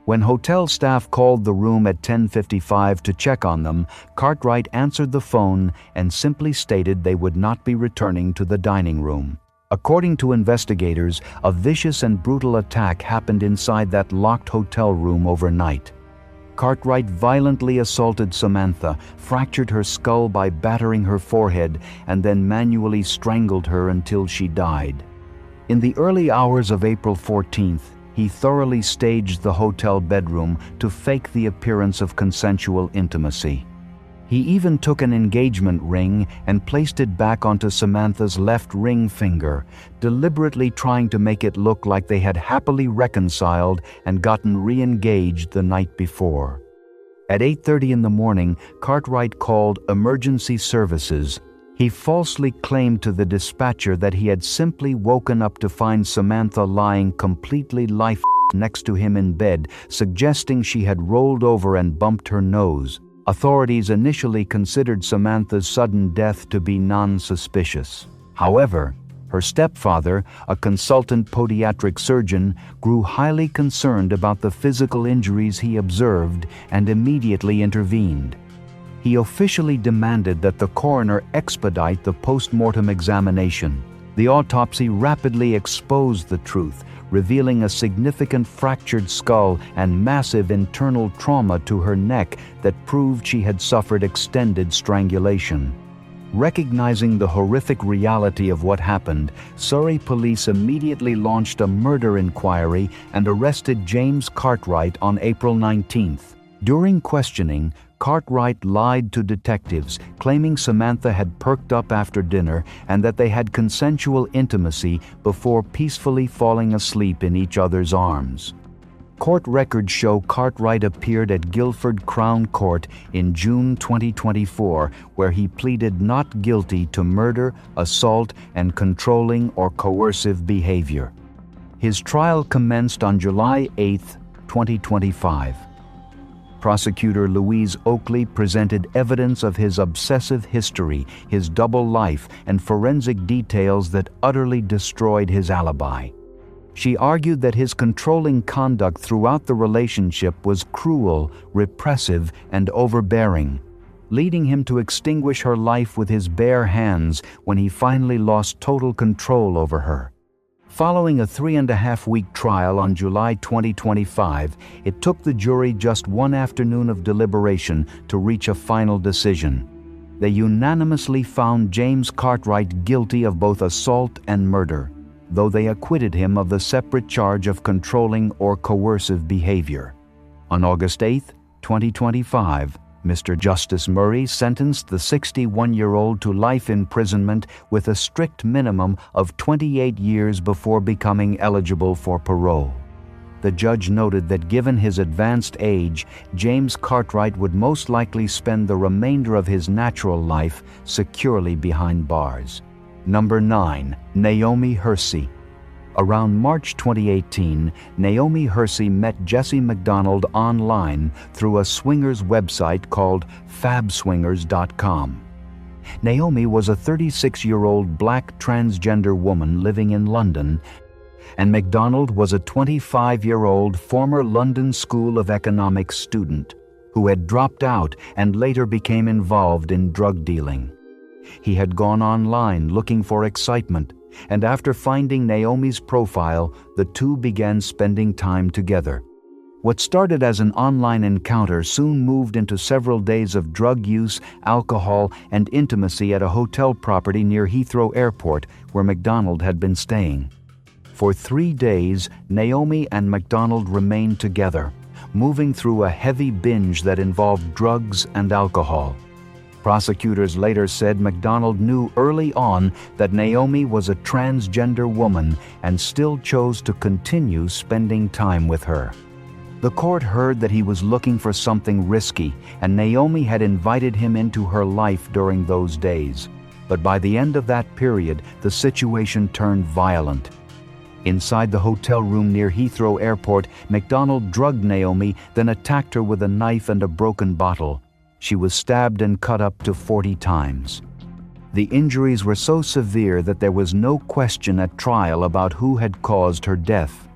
When hotel staff called the room at 10:55 to check on them, Cartwright answered the phone and simply stated they would not be returning to the dining room. According to investigators, a vicious and brutal attack happened inside that locked hotel room overnight. Cartwright violently assaulted Samantha, fractured her skull by battering her forehead, and then manually strangled her until she died. In the early hours of April 14th, he thoroughly staged the hotel bedroom to fake the appearance of consensual intimacy. He even took an engagement ring and placed it back onto Samantha's left ring finger, deliberately trying to make it look like they had happily reconciled and gotten re-engaged the night before. At 8:30 in the morning, Cartwright called emergency services. He falsely claimed to the dispatcher that he had simply woken up to find Samantha lying completely lifeless next to him in bed, suggesting she had rolled over and bumped her nose. Authorities initially considered Samantha's sudden death to be non-suspicious. However, her stepfather, a consultant podiatric surgeon, grew highly concerned about the physical injuries he observed and immediately intervened. He officially demanded that the coroner expedite the post-mortem examination. The autopsy rapidly exposed the truth, revealing a significant fractured skull and massive internal trauma to her neck that proved she had suffered extended strangulation. Recognizing the horrific reality of what happened, Surrey police immediately launched a murder inquiry and arrested James Cartwright on April 19th. During questioning, Cartwright lied to detectives, claiming Samantha had perked up after dinner and that they had consensual intimacy before peacefully falling asleep in each other's arms. Court records show Cartwright appeared at Guildford Crown Court in June 2024, where he pleaded not guilty to murder, assault, and controlling or coercive behavior. His trial commenced on July 8, 2025. Prosecutor Louise Oakley presented evidence of his obsessive history, his double life, and forensic details that utterly destroyed his alibi. She argued that his controlling conduct throughout the relationship was cruel, repressive, and overbearing, leading him to extinguish her life with his bare hands when he finally lost total control over her. Following a 3.5-week trial on July 2025, it took the jury just one afternoon of deliberation to reach a final decision. They unanimously found James Cartwright guilty of both assault and murder, though they acquitted him of the separate charge of controlling or coercive behavior. On August 8, 2025, Mr. Justice Murray sentenced the 61-year-old to life imprisonment with a strict minimum of 28 years before becoming eligible for parole. The judge noted that given his advanced age, James Cartwright would most likely spend the remainder of his natural life securely behind bars. Number 9. Naomi Hersi. Around March 2018, Naomi Hersi met Jesse McDonald online through a swingers website called fabswingers.com. Naomi was a 36-year-old black transgender woman living in London, and McDonald was a 25-year-old former London School of Economics student who had dropped out and later became involved in drug dealing. He had gone online looking for excitement, and after finding Naomi's profile, the two began spending time together. What started as an online encounter soon moved into several days of drug use, alcohol, and intimacy at a hotel property near Heathrow Airport where McDonald had been staying. For 3 days, Naomi and McDonald remained together, moving through a heavy binge that involved drugs and alcohol. Prosecutors later said McDonald knew early on that Naomi was a transgender woman and still chose to continue spending time with her. The court heard that he was looking for something risky, and Naomi had invited him into her life during those days. But by the end of that period, the situation turned violent. Inside the hotel room near Heathrow Airport, McDonald drugged Naomi, then attacked her with a knife and a broken bottle. She was stabbed and cut up to 40 times. The injuries were so severe that there was no question at trial about who had caused her death.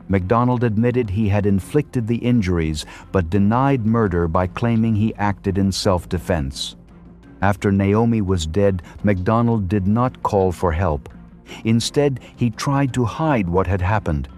McDonald admitted he had inflicted the injuries, but denied murder by claiming he acted in self-defense. After Naomi was dead, McDonald did not call for help. Instead, he tried to hide what had happened.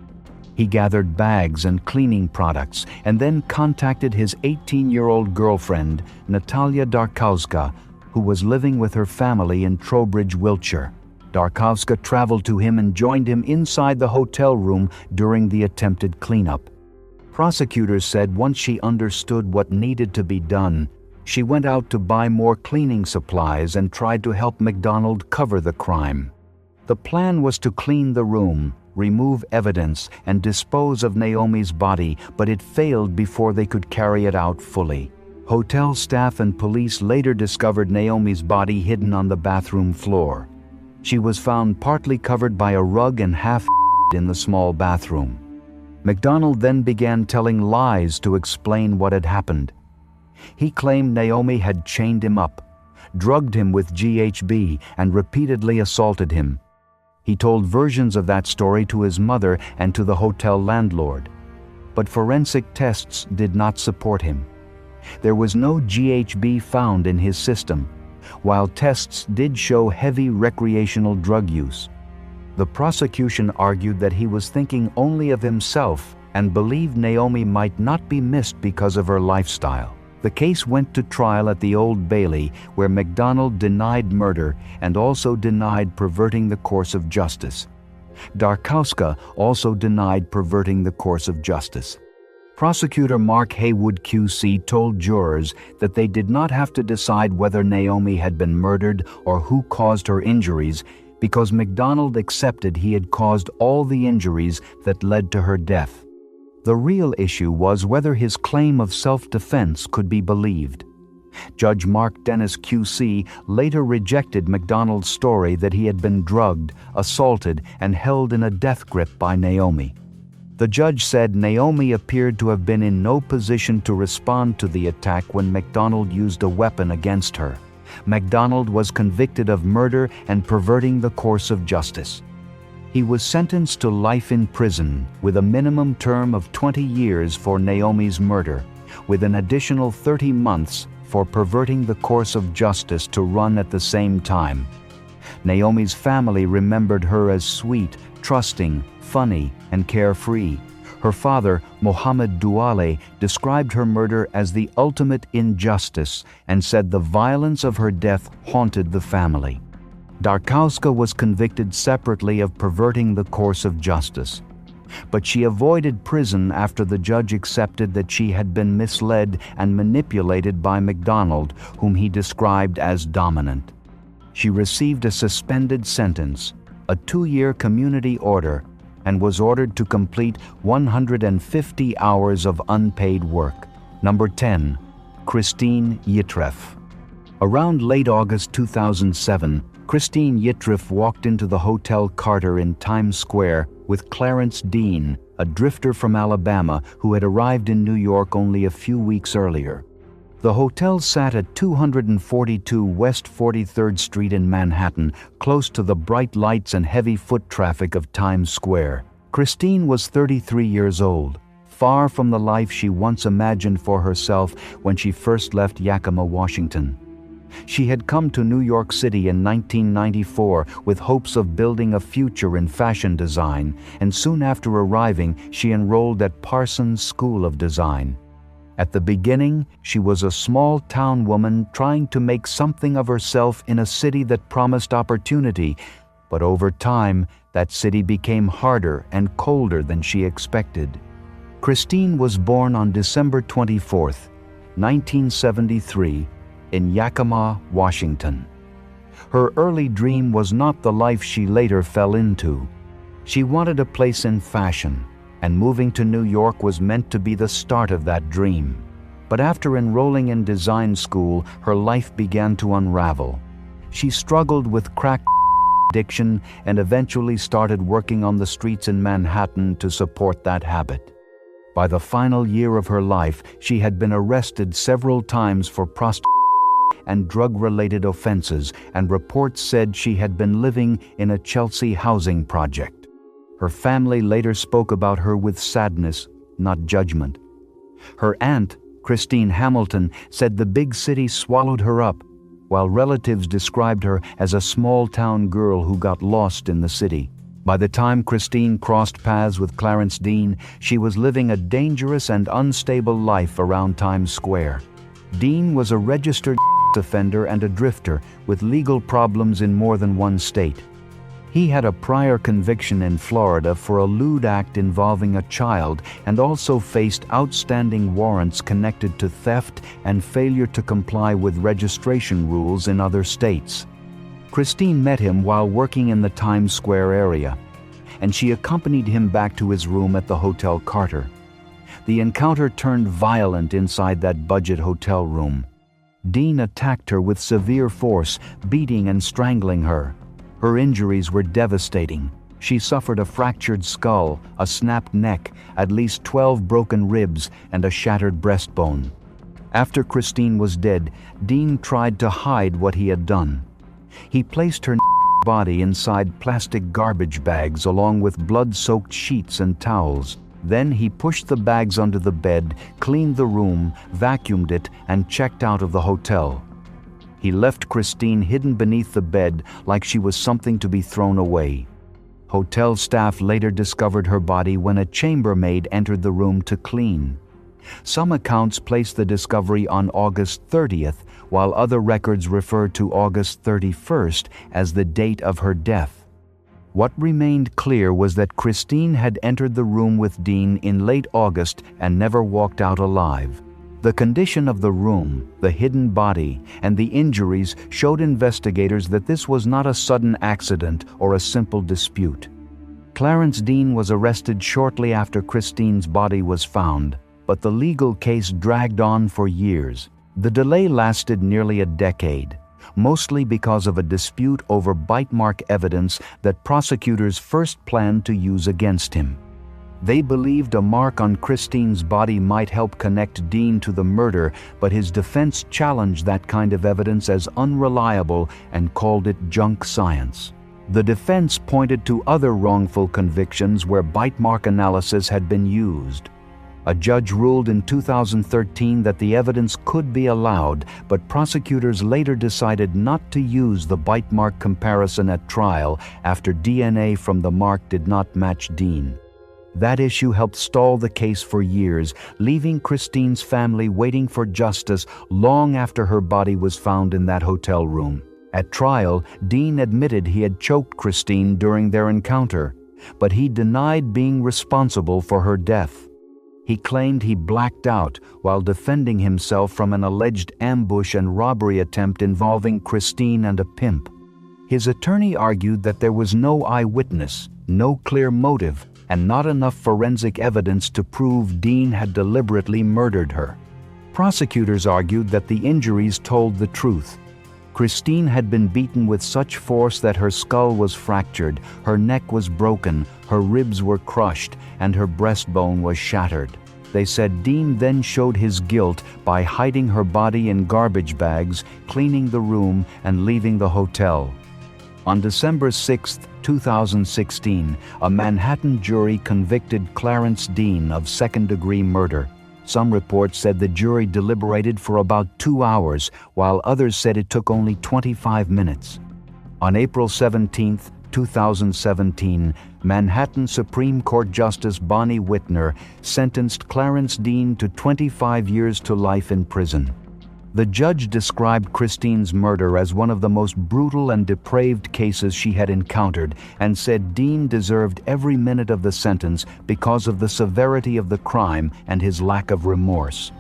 He gathered bags and cleaning products and then contacted his 18-year-old girlfriend, Natalia Darkowska, who was living with her family in Trowbridge, Wiltshire. Darkowska traveled to him and joined him inside the hotel room during the attempted cleanup. Prosecutors said once she understood what needed to be done, she went out to buy more cleaning supplies and tried to help McDonald cover the crime. The plan was to clean the room, remove evidence, and dispose of Naomi's body, but it failed before they could carry it out fully. Hotel staff and police later discovered Naomi's body hidden on the bathroom floor. She was found partly covered by a rug and half in the small bathroom. McDonald then began telling lies to explain what had happened. He claimed Naomi had chained him up, drugged him with GHB, and repeatedly assaulted him. He told versions of that story to his mother and to the hotel landlord. But forensic tests did not support him. There was no GHB found in his system, while tests did show heavy recreational drug use. The prosecution argued that he was thinking only of himself and believed Naomi might not be missed because of her lifestyle. The case went to trial at the Old Bailey, where McDonald denied murder and also denied perverting the course of justice. Darkowska also denied perverting the course of justice. Prosecutor Mark Haywood QC told jurors that they did not have to decide whether Naomi had been murdered or who caused her injuries, because McDonald accepted he had caused all the injuries that led to her death. The real issue was whether his claim of self-defense could be believed. Judge Mark Dennis QC later rejected McDonald's story that he had been drugged, assaulted, and held in a death grip by Naomi. The judge said Naomi appeared to have been in no position to respond to the attack when McDonald used a weapon against her. McDonald was convicted of murder and perverting the course of justice. He was sentenced to life in prison with a minimum term of 20 years for Naomi's murder, with an additional 30 months for perverting the course of justice to run at the same time. Naomi's family remembered her as sweet, trusting, funny, and carefree. Her father, Mohammed Douale, described her murder as the ultimate injustice and said the violence of her death haunted the family. Darkowska was convicted separately of perverting the course of justice, but she avoided prison after the judge accepted that she had been misled and manipulated by McDonald, whom he described as dominant. She received a suspended sentence, a 2-year community order, and was ordered to complete 150 hours of unpaid work. Number 10. Kristine Yitref. Around late August 2007, Kristine Yitref walked into the Hotel Carter in Times Square with Clarence Dean, a drifter from Alabama who had arrived in New York only a few weeks earlier. The hotel sat at 242 West 43rd Street in Manhattan, close to the bright lights and heavy foot traffic of Times Square. Kristine was 33 years old, far from the life she once imagined for herself when she first left Yakima, Washington. She had come to New York City in 1994 with hopes of building a future in fashion design, and soon after arriving, she enrolled at Parsons School of Design. At the beginning, she was a small-town woman trying to make something of herself in a city that promised opportunity, but over time, that city became harder and colder than she expected. Kristine was born on December 24, 1973, in Yakima, Washington. Her early dream was not the life she later fell into. She wanted a place in fashion, and moving to New York was meant to be the start of that dream. But after enrolling in design school, her life began to unravel. She struggled with crack addiction and eventually started working on the streets in Manhattan to support that habit. By the final year of her life, she had been arrested several times for prostitution and drug-related offenses, and reports said she had been living in a Chelsea housing project. Her family later spoke about her with sadness, not judgment. Her aunt, Christine Hamilton, said the big city swallowed her up, while relatives described her as a small-town girl who got lost in the city. By the time Kristine crossed paths with Clarence Dean, she was living a dangerous and unstable life around Times Square. Dean was a registered offender and a drifter with legal problems in more than one state. He had a prior conviction in Florida for a lewd act involving a child and also faced outstanding warrants connected to theft and failure to comply with registration rules in other states. Kristine met him while working in the Times Square area, and she accompanied him back to his room at the Hotel Carter. The encounter turned violent inside that budget hotel room. Dean attacked her with severe force, beating and strangling her. Her injuries were devastating. She suffered a fractured skull, a snapped neck, at least 12 broken ribs, and a shattered breastbone. After Kristine was dead, Dean tried to hide what he had done. He placed her body inside plastic garbage bags along with blood-soaked sheets and towels. Then he pushed the bags under the bed, cleaned the room, vacuumed it, and checked out of the hotel. He left Kristine hidden beneath the bed like she was something to be thrown away. Hotel staff later discovered her body when a chambermaid entered the room to clean. Some accounts place the discovery on August 30th, while other records refer to August 31st as the date of her death. What remained clear was that Kristine had entered the room with Dean in late August and never walked out alive. The condition of the room, the hidden body, and the injuries showed investigators that this was not a sudden accident or a simple dispute. Clarence Dean was arrested shortly after Kristine's body was found, but the legal case dragged on for years. The delay lasted nearly a decade, mostly because of a dispute over bite mark evidence that prosecutors first planned to use against him. They believed a mark on Kristine's body might help connect Dean to the murder, but his defense challenged that kind of evidence as unreliable and called it junk science. The defense pointed to other wrongful convictions where bite mark analysis had been used. A judge ruled in 2013 that the evidence could be allowed, but prosecutors later decided not to use the bite mark comparison at trial after DNA from the mark did not match Dean. That issue helped stall the case for years, leaving Kristine's family waiting for justice long after her body was found in that hotel room. At trial, Dean admitted he had choked Kristine during their encounter, but he denied being responsible for her death. He claimed he blacked out while defending himself from an alleged ambush and robbery attempt involving Kristine and a pimp. His attorney argued that there was no eyewitness, no clear motive, and not enough forensic evidence to prove Dean had deliberately murdered her. Prosecutors argued that the injuries told the truth. Kristine had been beaten with such force that her skull was fractured, her neck was broken, her ribs were crushed, and her breastbone was shattered. They said Dean then showed his guilt by hiding her body in garbage bags, cleaning the room, and leaving the hotel. On December 6, 2016, a Manhattan jury convicted Clarence Dean of second-degree murder. Some reports said the jury deliberated for about 2 hours, while others said it took only 25 minutes. On April 17, 2017, Manhattan Supreme Court Justice Bonnie Whitner sentenced Clarence Dean to 25 years to life in prison. The judge described Kristine's murder as one of the most brutal and depraved cases she had encountered and said Dean deserved every minute of the sentence because of the severity of the crime and his lack of remorse.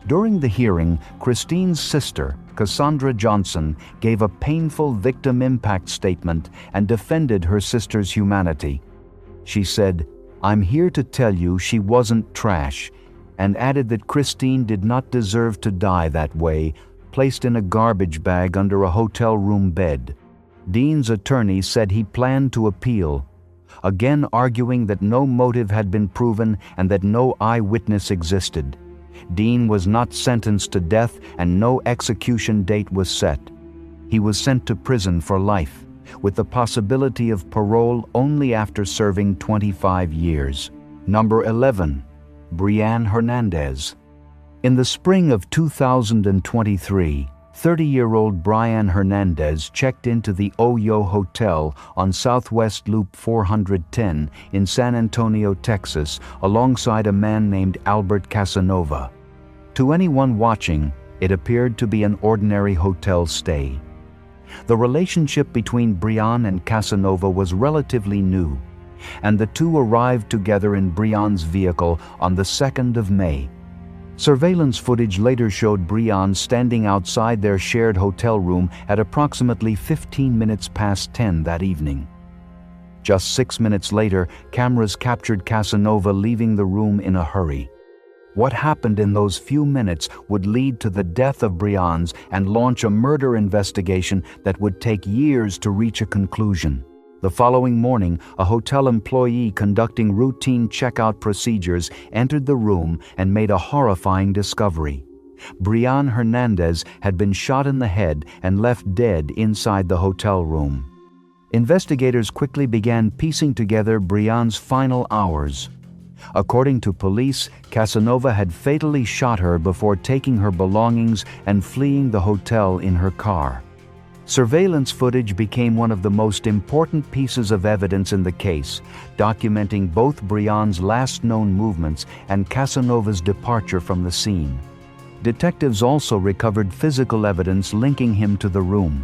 During the hearing, Kristine's sister, Cassandra Johnson, gave a painful victim impact statement and defended her sister's humanity. She said, "I'm here to tell you she wasn't trash," and added that Kristine did not deserve to die that way, placed in a garbage bag under a hotel room bed. Dean's attorney said he planned to appeal, again arguing that no motive had been proven and that no eyewitness existed. Dean was not sentenced to death and no execution date was set. He was sent to prison for life, with the possibility of parole only after serving 25 years. Number 11. Briann Hernandez. In the spring of 2023, 30-year-old Briann Hernandez checked into the Oyo Hotel on Southwest Loop 410 in San Antonio, Texas, alongside a man named Albert Casanova. To anyone watching, it appeared to be an ordinary hotel stay. The relationship between Briann and Casanova was relatively new, and the two arrived together in Briann's vehicle on the 2nd of May. Surveillance footage later showed Briann standing outside their shared hotel room at approximately 15 minutes past 10 that evening. Just 6 minutes later, cameras captured Casanova leaving the room in a hurry. What happened in those few minutes would lead to the death of Briann's and launch a murder investigation that would take years to reach a conclusion. The following morning, a hotel employee conducting routine checkout procedures entered the room and made a horrifying discovery. Briann Hernandez had been shot in the head and left dead inside the hotel room. Investigators quickly began piecing together Briann's final hours. According to police, Casanova had fatally shot her before taking her belongings and fleeing the hotel in her car. Surveillance footage became one of the most important pieces of evidence in the case, documenting both Briann's last known movements and Casanova's departure from the scene. Detectives also recovered physical evidence linking him to the room.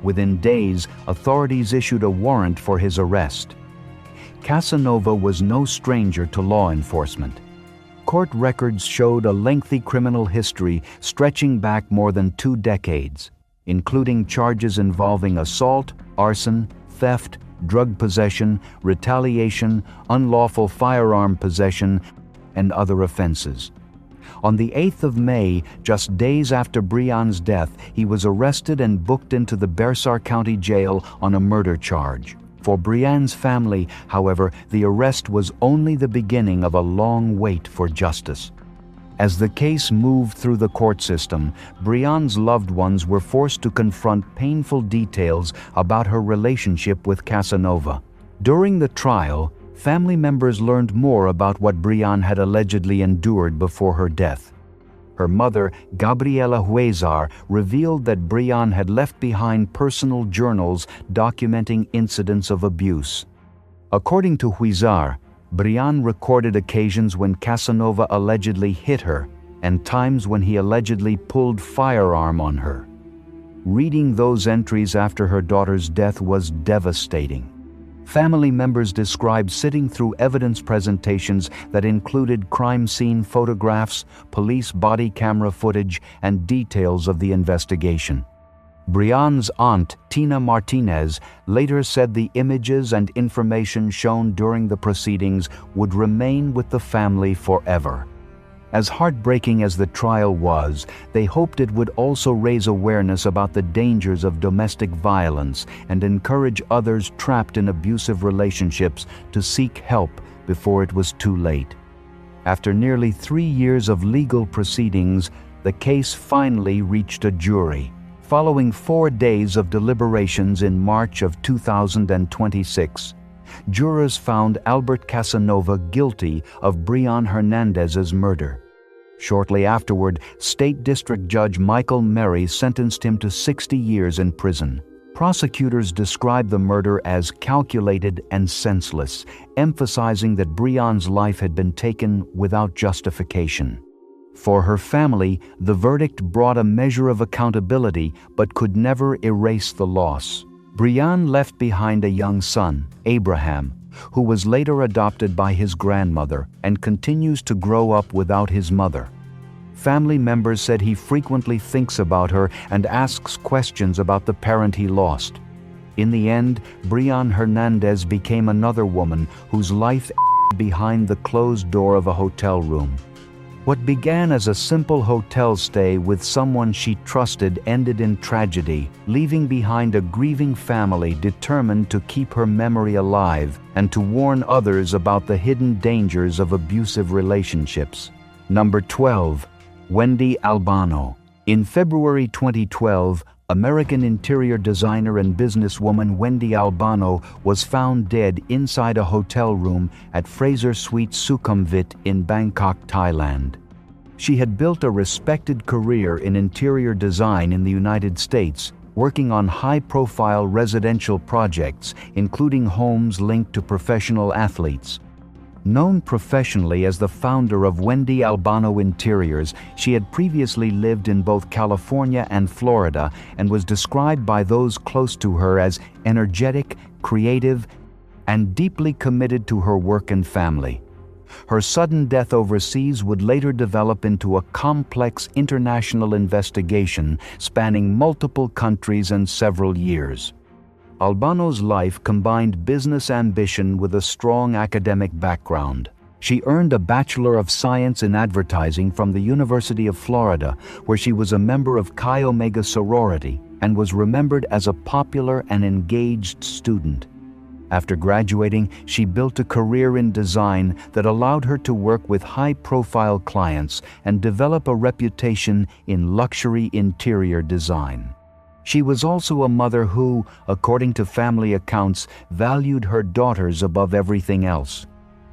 Within days, authorities issued a warrant for his arrest. Casanova was no stranger to law enforcement. Court records showed a lengthy criminal history stretching back more than 2 decades. Including charges involving assault, arson, theft, drug possession, retaliation, unlawful firearm possession, and other offenses. On the 8th of May, just days after Briann's death, he was arrested and booked into the Bearsar County Jail on a murder charge. For Briann's family, however, the arrest was only the beginning of a long wait for justice. As the case moved through the court system, Briann's loved ones were forced to confront painful details about her relationship with Casanova. During the trial, family members learned more about what Briann had allegedly endured before her death. Her mother, Gabriela Huizar, revealed that Briann had left behind personal journals documenting incidents of abuse. According to Huizar, Briann recorded occasions when Casanova allegedly hit her and times when he allegedly pulled firearm on her. Reading those entries after her daughter's death was devastating. Family members described sitting through evidence presentations that included crime scene photographs, police body camera footage, and details of the investigation. Briann's aunt, Tina Martinez, later said the images and information shown during the proceedings would remain with the family forever. As heartbreaking as the trial was, they hoped it would also raise awareness about the dangers of domestic violence and encourage others trapped in abusive relationships to seek help before it was too late. After nearly 3 years of legal proceedings, the case finally reached a jury. Following 4 days of deliberations in March of 2026, jurors found Albert Casanova guilty of Briann Hernandez's murder. Shortly afterward, State District Judge Michael Mary sentenced him to 60 years in prison. Prosecutors described the murder as calculated and senseless, emphasizing that Briann's life had been taken without justification. For her family, the verdict brought a measure of accountability but could never erase the loss. Briann left behind a young son, Abraham, who was later adopted by his grandmother and continues to grow up without his mother. Family members said he frequently thinks about her and asks questions about the parent he lost. In the end, Briann Hernandez became another woman whose life behind the closed door of a hotel room. What began as a simple hotel stay with someone she trusted ended in tragedy, leaving behind a grieving family determined to keep her memory alive and to warn others about the hidden dangers of abusive relationships. Number 12. Wendy Albano. In February 2012, American interior designer and businesswoman Wendy Albano was found dead inside a hotel room at Fraser Suite Sukhumvit in Bangkok, Thailand. She had built a respected career in interior design in the United States, working on high-profile residential projects, including homes linked to professional athletes. Known professionally as the founder of Wendy Albano Interiors, she had previously lived in both California and Florida and was described by those close to her as energetic, creative, and deeply committed to her work and family. Her sudden death overseas would later develop into a complex international investigation spanning multiple countries and several years. Albano's life combined business ambition with a strong academic background. She earned a Bachelor of Science in Advertising from the University of Florida, where she was a member of Chi Omega sorority and was remembered as a popular and engaged student. After graduating, she built a career in design that allowed her to work with high-profile clients and develop a reputation in luxury interior design. She was also a mother who, according to family accounts, valued her daughters above everything else.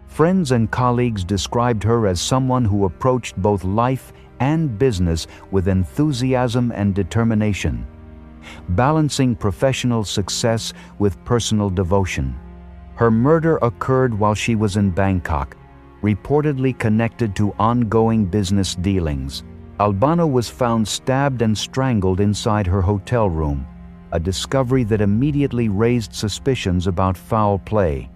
Friends and colleagues described her as someone who approached both life and business with enthusiasm and determination, balancing professional success with personal devotion. Her murder occurred while she was in Bangkok, reportedly connected to ongoing business dealings. Albano was found stabbed and strangled inside her hotel room, a discovery that immediately raised suspicions about foul play.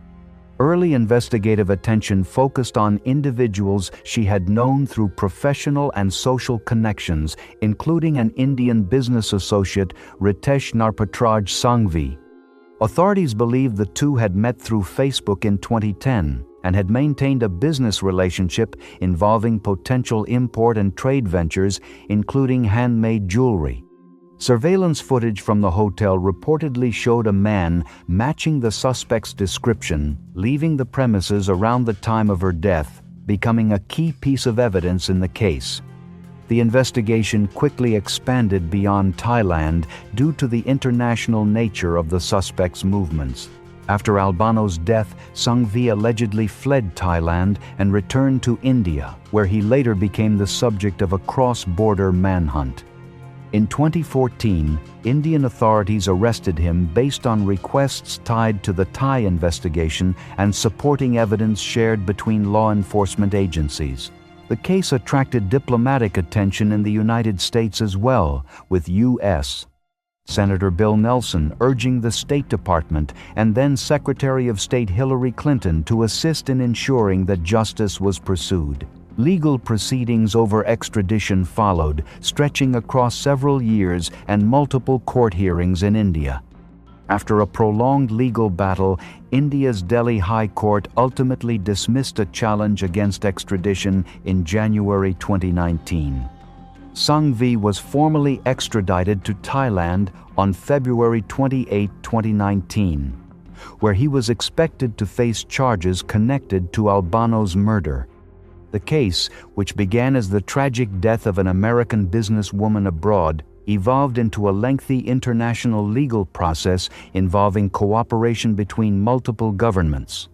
Early investigative attention focused on individuals she had known through professional and social connections, including an Indian business associate, Ritesh Narpatraj Sanghvi. Authorities believe the two had met through Facebook in 2010 and had maintained a business relationship involving potential import and trade ventures, including handmade jewelry. Surveillance footage from the hotel reportedly showed a man matching the suspect's description, leaving the premises around the time of her death, becoming a key piece of evidence in the case. The investigation quickly expanded beyond Thailand due to the international nature of the suspect's movements. After Albano's death, Sanghvi allegedly fled Thailand and returned to India, where he later became the subject of a cross-border manhunt. In 2014, Indian authorities arrested him based on requests tied to the Thai investigation and supporting evidence shared between law enforcement agencies. The case attracted diplomatic attention in the United States as well, with U.S. Senator Bill Nelson urging the State Department and then Secretary of State Hillary Clinton to assist in ensuring that justice was pursued. Legal proceedings over extradition followed, stretching across several years and multiple court hearings in India. After a prolonged legal battle, India's Delhi High Court ultimately dismissed a challenge against extradition in January 2019. Sanghvi was formally extradited to Thailand on February 28, 2019, where he was expected to face charges connected to Albano's murder. The case, which began as the tragic death of an American businesswoman abroad, evolved into a lengthy international legal process involving cooperation between multiple governments.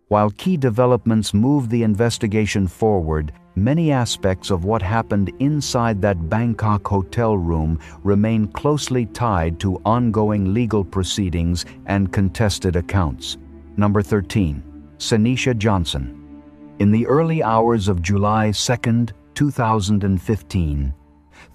While key developments moved the investigation forward, many aspects of what happened inside that Bangkok hotel room remain closely tied to ongoing legal proceedings and contested accounts. Number 13. Sanisha Johnson. In the early hours of July 2, 2015,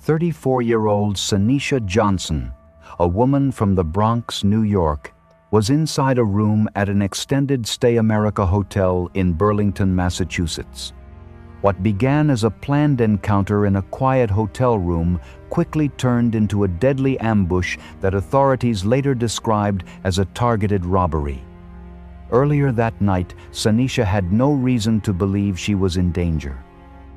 34-year-old Sanisha Johnson, a woman from the Bronx, New York, was inside a room at an extended stay America hotel in Burlington, Massachusetts. What began as a planned encounter in a quiet hotel room quickly turned into a deadly ambush that authorities later described as a targeted robbery. Earlier that night, Sanisha had no reason to believe she was in danger.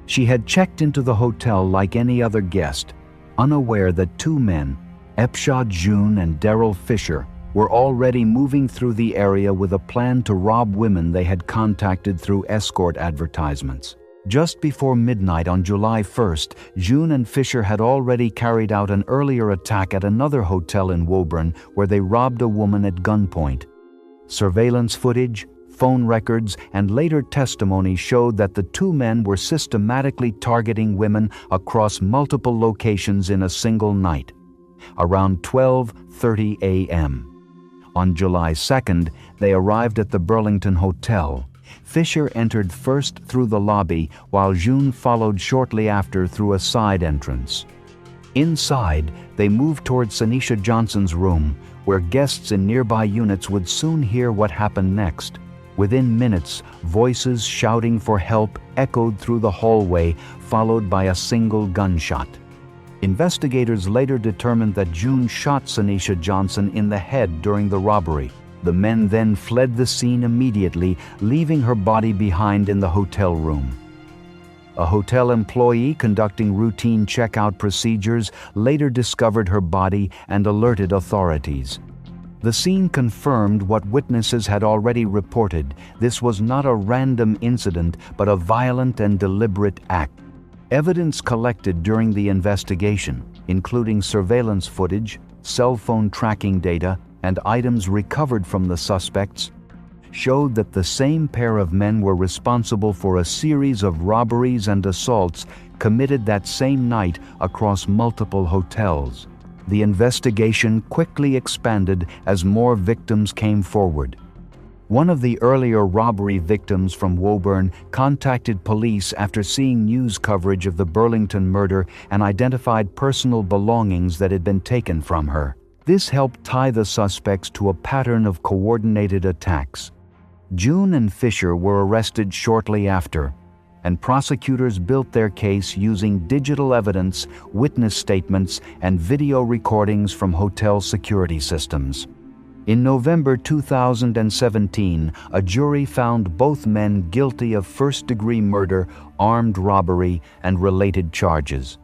She had checked into the hotel like any other guest, unaware that two men, Epshad June and Daryl Fisher, were already moving through the area with a plan to rob women they had contacted through escort advertisements. Just before midnight on July 1st, June and Fisher had already carried out an earlier attack at another hotel in Woburn where they robbed a woman at gunpoint. Surveillance footage, phone records, and later testimony showed that the two men were systematically targeting women across multiple locations in a single night. Around 12:30 a.m. on July 2nd, they arrived at the Burlington Hotel. Fisher entered first through the lobby, while June followed shortly after through a side entrance. Inside, they moved toward Sanisha Johnson's room, where guests in nearby units would soon hear what happened next. Within minutes, voices shouting for help echoed through the hallway, followed by a single gunshot. Investigators later determined that June shot Sanisha Johnson in the head during the robbery. The men then fled the scene immediately, leaving her body behind in the hotel room. A hotel employee conducting routine checkout procedures later discovered her body and alerted authorities. The scene confirmed what witnesses had already reported. This was not a random incident, but a violent and deliberate act. Evidence collected during the investigation, including surveillance footage, cell phone tracking data, and items recovered from the suspects, showed that the same pair of men were responsible for a series of robberies and assaults committed that same night across multiple hotels. The investigation quickly expanded as more victims came forward. One of the earlier robbery victims from Woburn contacted police after seeing news coverage of the Burlington murder and identified personal belongings that had been taken from her. This helped tie the suspects to a pattern of coordinated attacks. June and Fisher were arrested shortly after, and prosecutors built their case using digital evidence, witness statements, and video recordings from hotel security systems. In November 2017, a jury found both men guilty of first-degree murder, armed robbery, and related charges.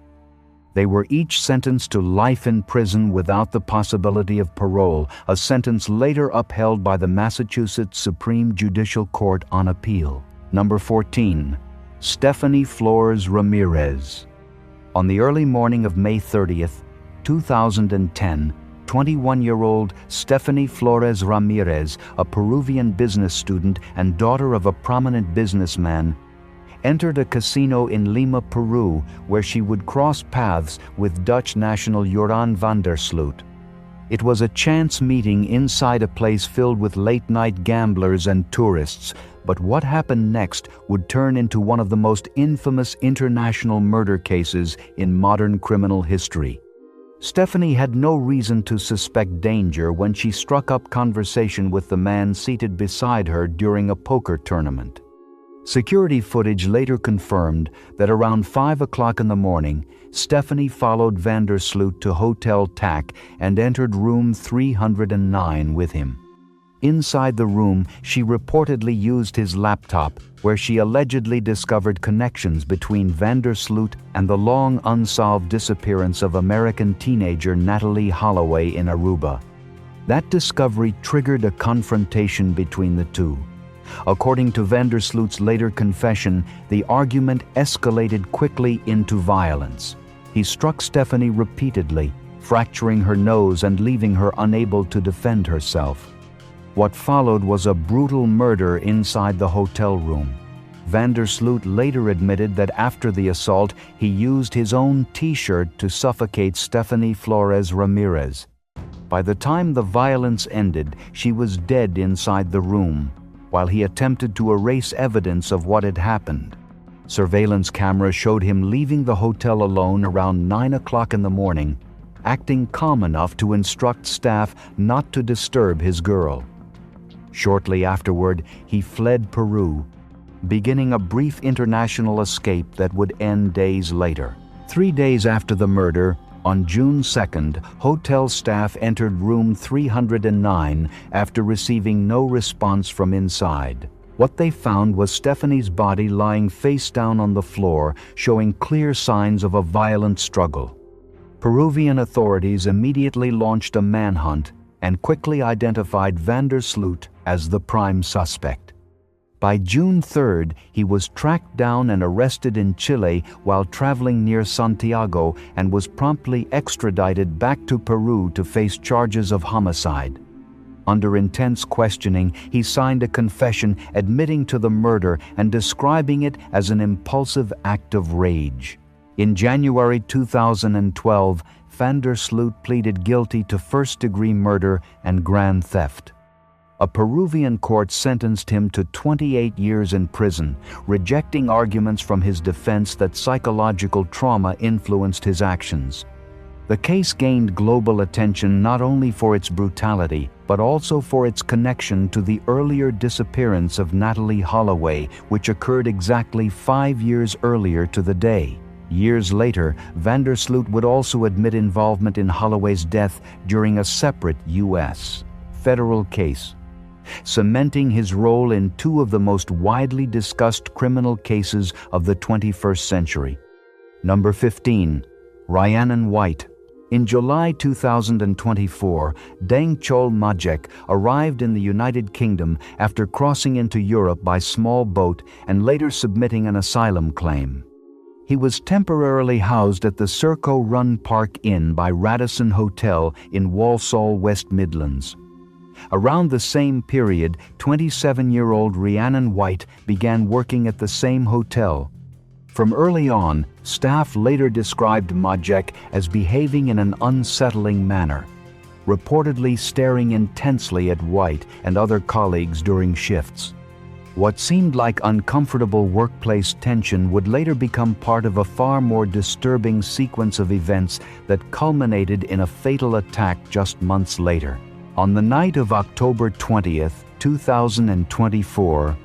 They were each sentenced to life in prison without the possibility of parole, a sentence later upheld by the Massachusetts Supreme Judicial Court on appeal. Number 14. Stephany Flores Ramírez. On the early morning of May 30th, 2010, 21-year-old Stephany Flores Ramírez, a Peruvian business student and daughter of a prominent businessman, entered a casino in Lima, Peru, where she would cross paths with Dutch national Joran van der Sloot. It was a chance meeting inside a place filled with late-night gamblers and tourists, but what happened next would turn into one of the most infamous international murder cases in modern criminal history. Stephany had no reason to suspect danger when she struck up conversation with the man seated beside her during a poker tournament. Security footage later confirmed that around 5 o'clock in the morning, Stephany followed van der Sloot to Hotel TAC and entered room 309 with him. Inside the room, she reportedly used his laptop, where she allegedly discovered connections between van der Sloot and the long unsolved disappearance of American teenager Natalee Holloway in Aruba. That discovery triggered a confrontation between the two. According to van der Sloot's later confession, the argument escalated quickly into violence. He struck Stephany repeatedly, fracturing her nose and leaving her unable to defend herself. What followed was a brutal murder inside the hotel room. Van der Sloot later admitted that after the assault, he used his own T-shirt to suffocate Stephany Flores Ramírez. By the time the violence ended, she was dead inside the room, while he attempted to erase evidence of what had happened. Surveillance cameras showed him leaving the hotel alone around 9 o'clock in the morning, acting calm enough to instruct staff not to disturb his girl. Shortly afterward, he fled Peru, beginning a brief international escape that would end days later. 3 days after the murder, on June 2nd, hotel staff entered room 309 after receiving no response from inside. What they found was Stephany's body lying face down on the floor, showing clear signs of a violent struggle. Peruvian authorities immediately launched a manhunt and quickly identified van der Sloot as the prime suspect. By June 3rd, he was tracked down and arrested in Chile while traveling near Santiago and was promptly extradited back to Peru to face charges of homicide. Under intense questioning, he signed a confession admitting to the murder and describing it as an impulsive act of rage. In January 2012, van der Sloot pleaded guilty to first-degree murder and grand theft. A Peruvian court sentenced him to 28 years in prison, rejecting arguments from his defense that psychological trauma influenced his actions. The case gained global attention not only for its brutality, but also for its connection to the earlier disappearance of Natalee Holloway, which occurred exactly 5 years earlier to the day. Years later, van der Sloot would also admit involvement in Holloway's death during a separate U.S. federal case, cementing his role in two of the most widely discussed criminal cases of the 21st century. Number 15. Rhiannon Whyte. In July 2024, Deng Chol Majek arrived in the United Kingdom after crossing into Europe by small boat and later submitting an asylum claim. He was temporarily housed at the Serco Run Park Inn by Radisson Hotel in Walsall, West Midlands. Around the same period, 27-year-old Rhiannon Whyte began working at the same hotel. From early on, staff later described Majek as behaving in an unsettling manner, reportedly staring intensely at Whyte and other colleagues during shifts. What seemed like uncomfortable workplace tension would later become part of a far more disturbing sequence of events that culminated in a fatal attack just months later. On the night of October 20th, 2024,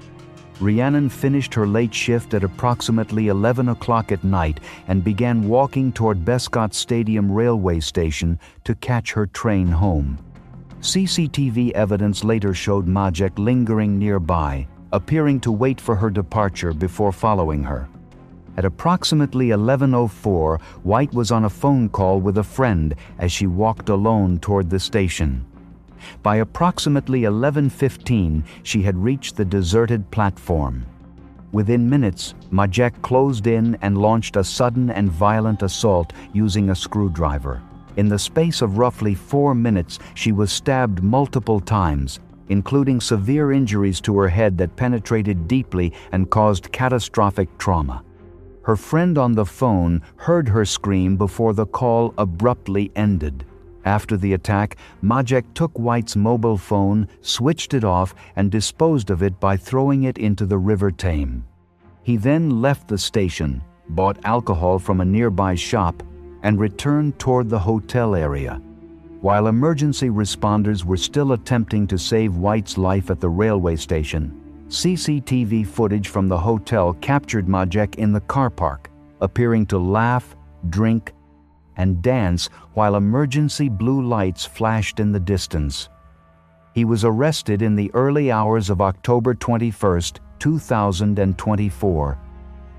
Rhiannon finished her late shift at approximately 11 o'clock at night and began walking toward Bescot Stadium railway station to catch her train home. CCTV evidence later showed Majek lingering nearby, appearing to wait for her departure before following her. At approximately 11:04, Whyte was on a phone call with a friend as she walked alone toward the station. By approximately 11:15, she had reached the deserted platform. Within minutes, Majek closed in and launched a sudden and violent assault using a screwdriver. In the space of roughly 4 minutes, she was stabbed multiple times, including severe injuries to her head that penetrated deeply and caused catastrophic trauma. Her friend on the phone heard her scream before the call abruptly ended. After the attack, Majek took Whyte's mobile phone, switched it off, and disposed of it by throwing it into the River Thames. He then left the station, bought alcohol from a nearby shop, and returned toward the hotel area. While emergency responders were still attempting to save Whyte's life at the railway station, CCTV footage from the hotel captured Majek in the car park, appearing to laugh, drink, and dance while emergency blue lights flashed in the distance. He was arrested in the early hours of October 21, 2024,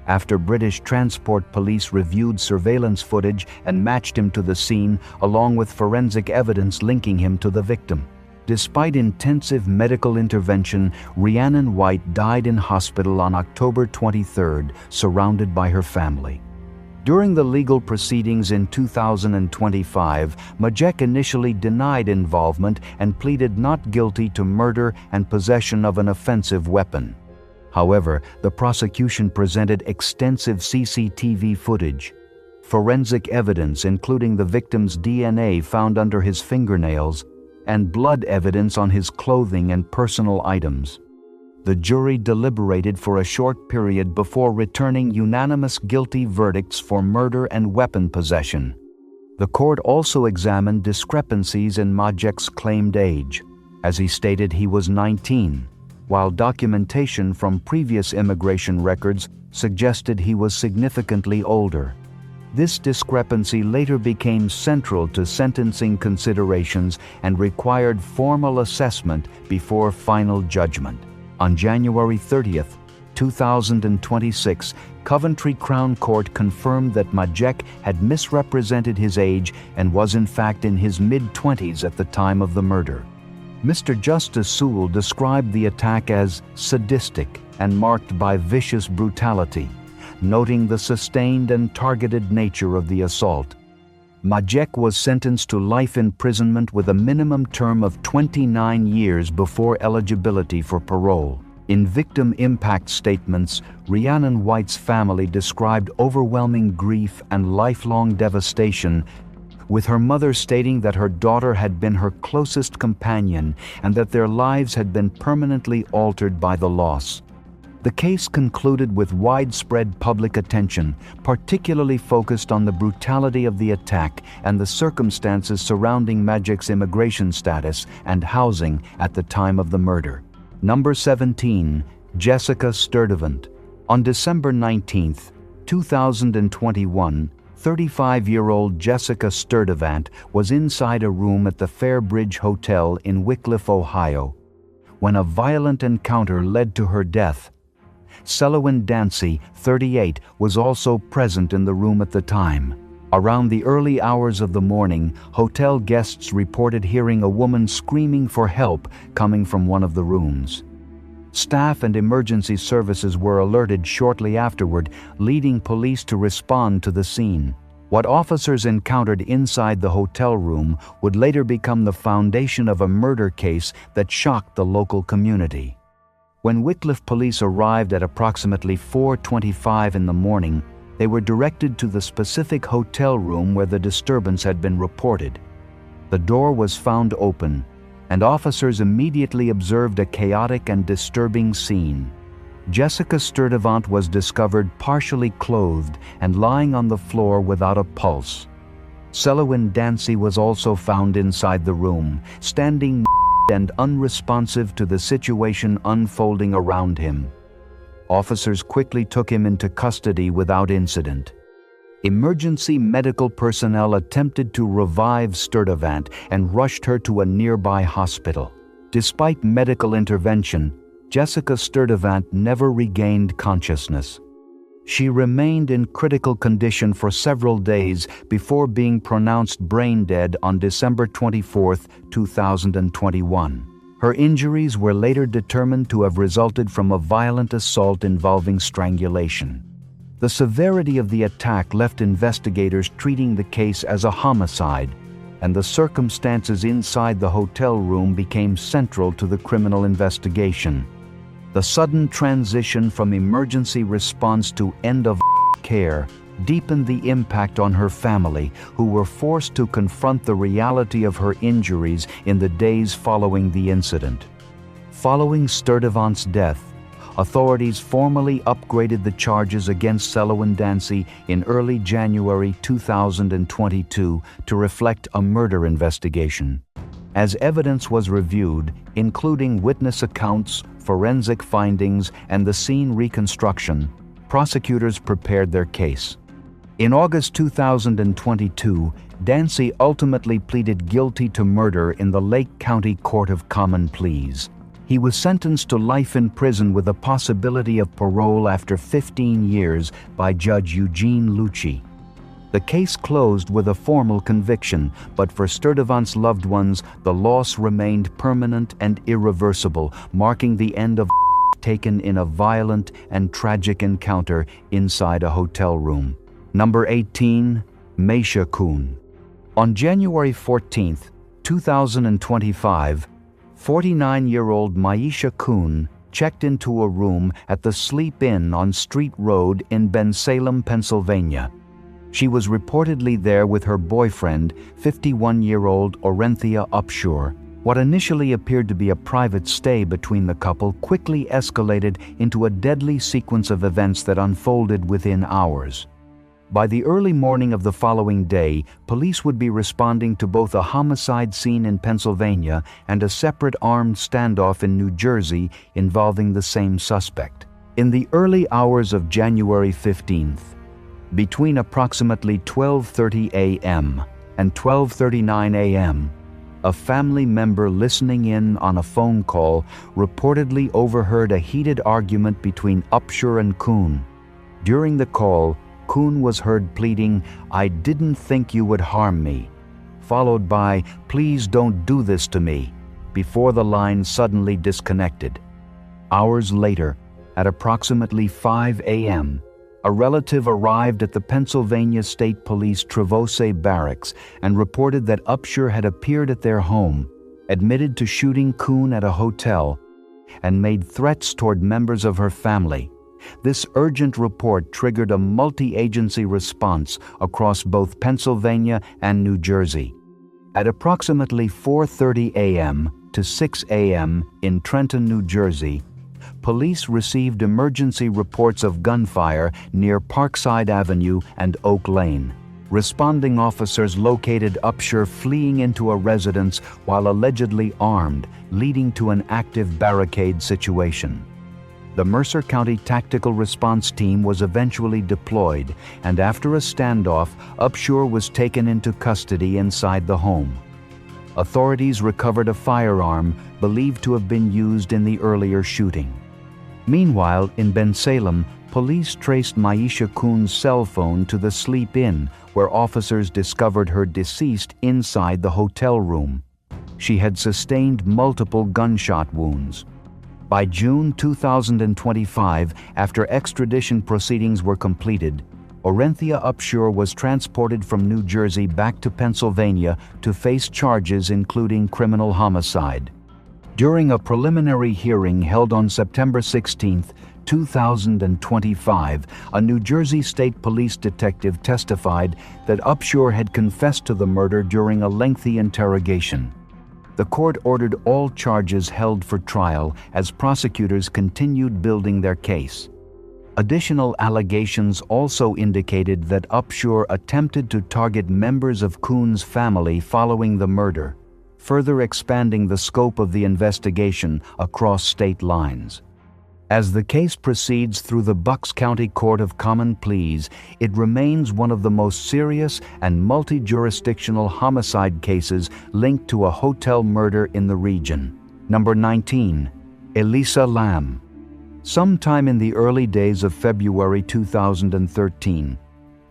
after British Transport Police reviewed surveillance footage and matched him to the scene along with forensic evidence linking him to the victim. Despite intensive medical intervention, Rhiannon Whyte died in hospital on October 23, surrounded by her family. During the legal proceedings in 2025, Majek initially denied involvement and pleaded not guilty to murder and possession of an offensive weapon. However, the prosecution presented extensive CCTV footage. Forensic evidence including the victim's DNA found under his fingernails and blood evidence on his clothing and personal items. The jury deliberated for a short period before returning unanimous guilty verdicts for murder and weapon possession. The court also examined discrepancies in Majek's claimed age, as he stated he was 19, while documentation from previous immigration records suggested he was significantly older. This discrepancy later became central to sentencing considerations and required formal assessment before final judgment. On January 30, 2026, Coventry Crown Court confirmed that Majek had misrepresented his age and was in fact in his mid-20s at the time of the murder. Mr. Justice Sewell described the attack as sadistic and marked by vicious brutality, noting the sustained and targeted nature of the assault. Majek was sentenced to life imprisonment with a minimum term of 29 years before eligibility for parole. In victim impact statements, Rhiannon Whyte's family described overwhelming grief and lifelong devastation, with her mother stating that her daughter had been her closest companion and that their lives had been permanently altered by the loss. The case concluded with widespread public attention, particularly focused on the brutality of the attack and the circumstances surrounding Majek's immigration status and housing at the time of the murder. Number 17, Jessica Sturdivant. On December 19, 2021, 35-year-old Jessica Sturdivant was inside a room at the Fairbridge Hotel in Wickliffe, Ohio, when a violent encounter led to her death. Selwyn Dancy, 38, was also present in the room at the time. Around the early hours of the morning, hotel guests reported hearing a woman screaming for help coming from one of the rooms. Staff and emergency services were alerted shortly afterward, leading police to respond to the scene. What officers encountered inside the hotel room would later become the foundation of a murder case that shocked the local community. When Wickliffe police arrived at approximately 4:25 in the morning, they were directed to the specific hotel room where the disturbance had been reported. The door was found open, and officers immediately observed a chaotic and disturbing scene. Jessica Sturdivant was discovered partially clothed and lying on the floor without a pulse. Selwyn Dancy was also found inside the room, standing and unresponsive to the situation unfolding around him. Officers quickly took him into custody without incident. Emergency medical personnel attempted to revive Sturdivant and rushed her to a nearby hospital. Despite medical intervention, Jessica Sturdivant never regained consciousness. She remained in critical condition for several days before being pronounced brain dead on December 24, 2021. Her injuries were later determined to have resulted from a violent assault involving strangulation. The severity of the attack left investigators treating the case as a homicide, and the circumstances inside the hotel room became central to the criminal investigation. The sudden transition from emergency response to end of care deepened the impact on her family, who were forced to confront the reality of her injuries in the days following the incident. Following Sturdivant's death, authorities formally upgraded the charges against Selwyn Dancy in early January 2022 to reflect a murder investigation. As evidence was reviewed, including witness accounts, forensic findings, and the scene reconstruction, prosecutors prepared their case. In August 2022, Dancy ultimately pleaded guilty to murder in the Lake County Court of Common Pleas. He was sentenced to life in prison with a possibility of parole after 15 years by Judge Eugene Lucci. The case closed with a formal conviction, but for Sturdivant's loved ones, the loss remained permanent and irreversible, marking the end of taken in a violent and tragic encounter inside a hotel room. Number 18, Maisha Coon. On January 14, 2025, 49-year-old Maisha Coon checked into a room at the Sleep Inn on Street Road in Bensalem, Pennsylvania. She was reportedly there with her boyfriend, 51-year-old Orenthia Upshur. What initially appeared to be a private stay between the couple quickly escalated into a deadly sequence of events that unfolded within hours. By the early morning of the following day, police would be responding to both a homicide scene in Pennsylvania and a separate armed standoff in New Jersey involving the same suspect. In the early hours of January 15th, between approximately 12:30 a.m. and 12:39 a.m., a family member listening in on a phone call reportedly overheard a heated argument between Upshur and Coon. During the call, Coon was heard pleading, "I didn't think you would harm me," followed by, "Please don't do this to me," before the line suddenly disconnected. Hours later, at approximately 5 a.m., a relative arrived at the Pennsylvania State Police Trevose Barracks and reported that Upshur had appeared at their home, admitted to shooting Coon at a hotel, and made threats toward members of her family. This urgent report triggered a multi-agency response across both Pennsylvania and New Jersey. At approximately 4:30 a.m. to 6 a.m. in Trenton, New Jersey, police received emergency reports of gunfire near Parkside Avenue and Oak Lane. Responding officers located Upshur fleeing into a residence while allegedly armed, leading to an active barricade situation. The Mercer County Tactical Response Team was eventually deployed, and after a standoff, Upshur was taken into custody inside the home. Authorities recovered a firearm believed to have been used in the earlier shooting. Meanwhile, in Bensalem, police traced Maisha Coon's cell phone to the Sleep Inn, where officers discovered her deceased inside the hotel room. She had sustained multiple gunshot wounds. By June 2025, after extradition proceedings were completed, Orenthia Upshur was transported from New Jersey back to Pennsylvania to face charges including criminal homicide. During a preliminary hearing held on September 16, 2025, a New Jersey State Police detective testified that Upshur had confessed to the murder during a lengthy interrogation. The court ordered all charges held for trial as prosecutors continued building their case. Additional allegations also indicated that Upshur attempted to target members of Coon's family following the murder, further expanding the scope of the investigation across state lines. As the case proceeds through the Bucks County Court of Common Pleas, it remains one of the most serious and multi-jurisdictional homicide cases linked to a hotel murder in the region. Number 19. Elisa Lam. Sometime in the early days of February 2013,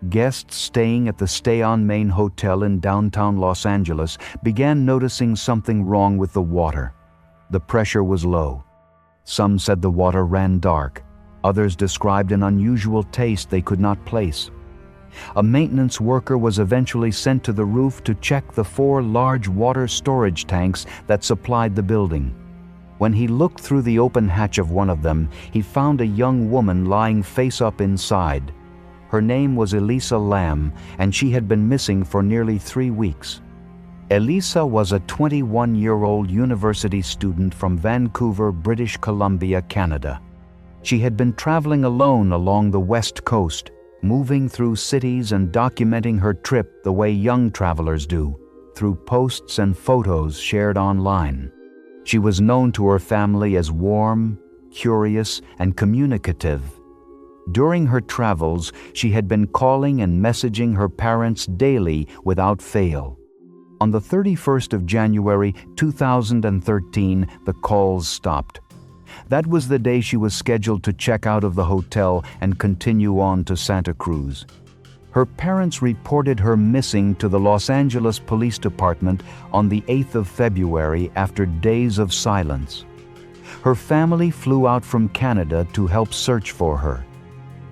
guests staying at the Stay on Main Hotel in downtown Los Angeles began noticing something wrong with the water. The pressure was low. Some said the water ran dark. Others described an unusual taste they could not place. A maintenance worker was eventually sent to the roof to check the 4 large water storage tanks that supplied the building. When he looked through the open hatch of one of them, he found a young woman lying face up inside. Her name was Elisa Lam, and she had been missing for nearly 3 weeks. Elisa was a 21-year-old university student from Vancouver, British Columbia, Canada. She had been traveling alone along the West Coast, moving through cities and documenting her trip the way young travelers do, through posts and photos shared online. She was known to her family as warm, curious, and communicative. During her travels, she had been calling and messaging her parents daily without fail. On the 31st of January 2013, the calls stopped. That was the day she was scheduled to check out of the hotel and continue on to Santa Cruz. Her parents reported her missing to the Los Angeles Police Department on the 8th of February after days of silence. Her family flew out from Canada to help search for her.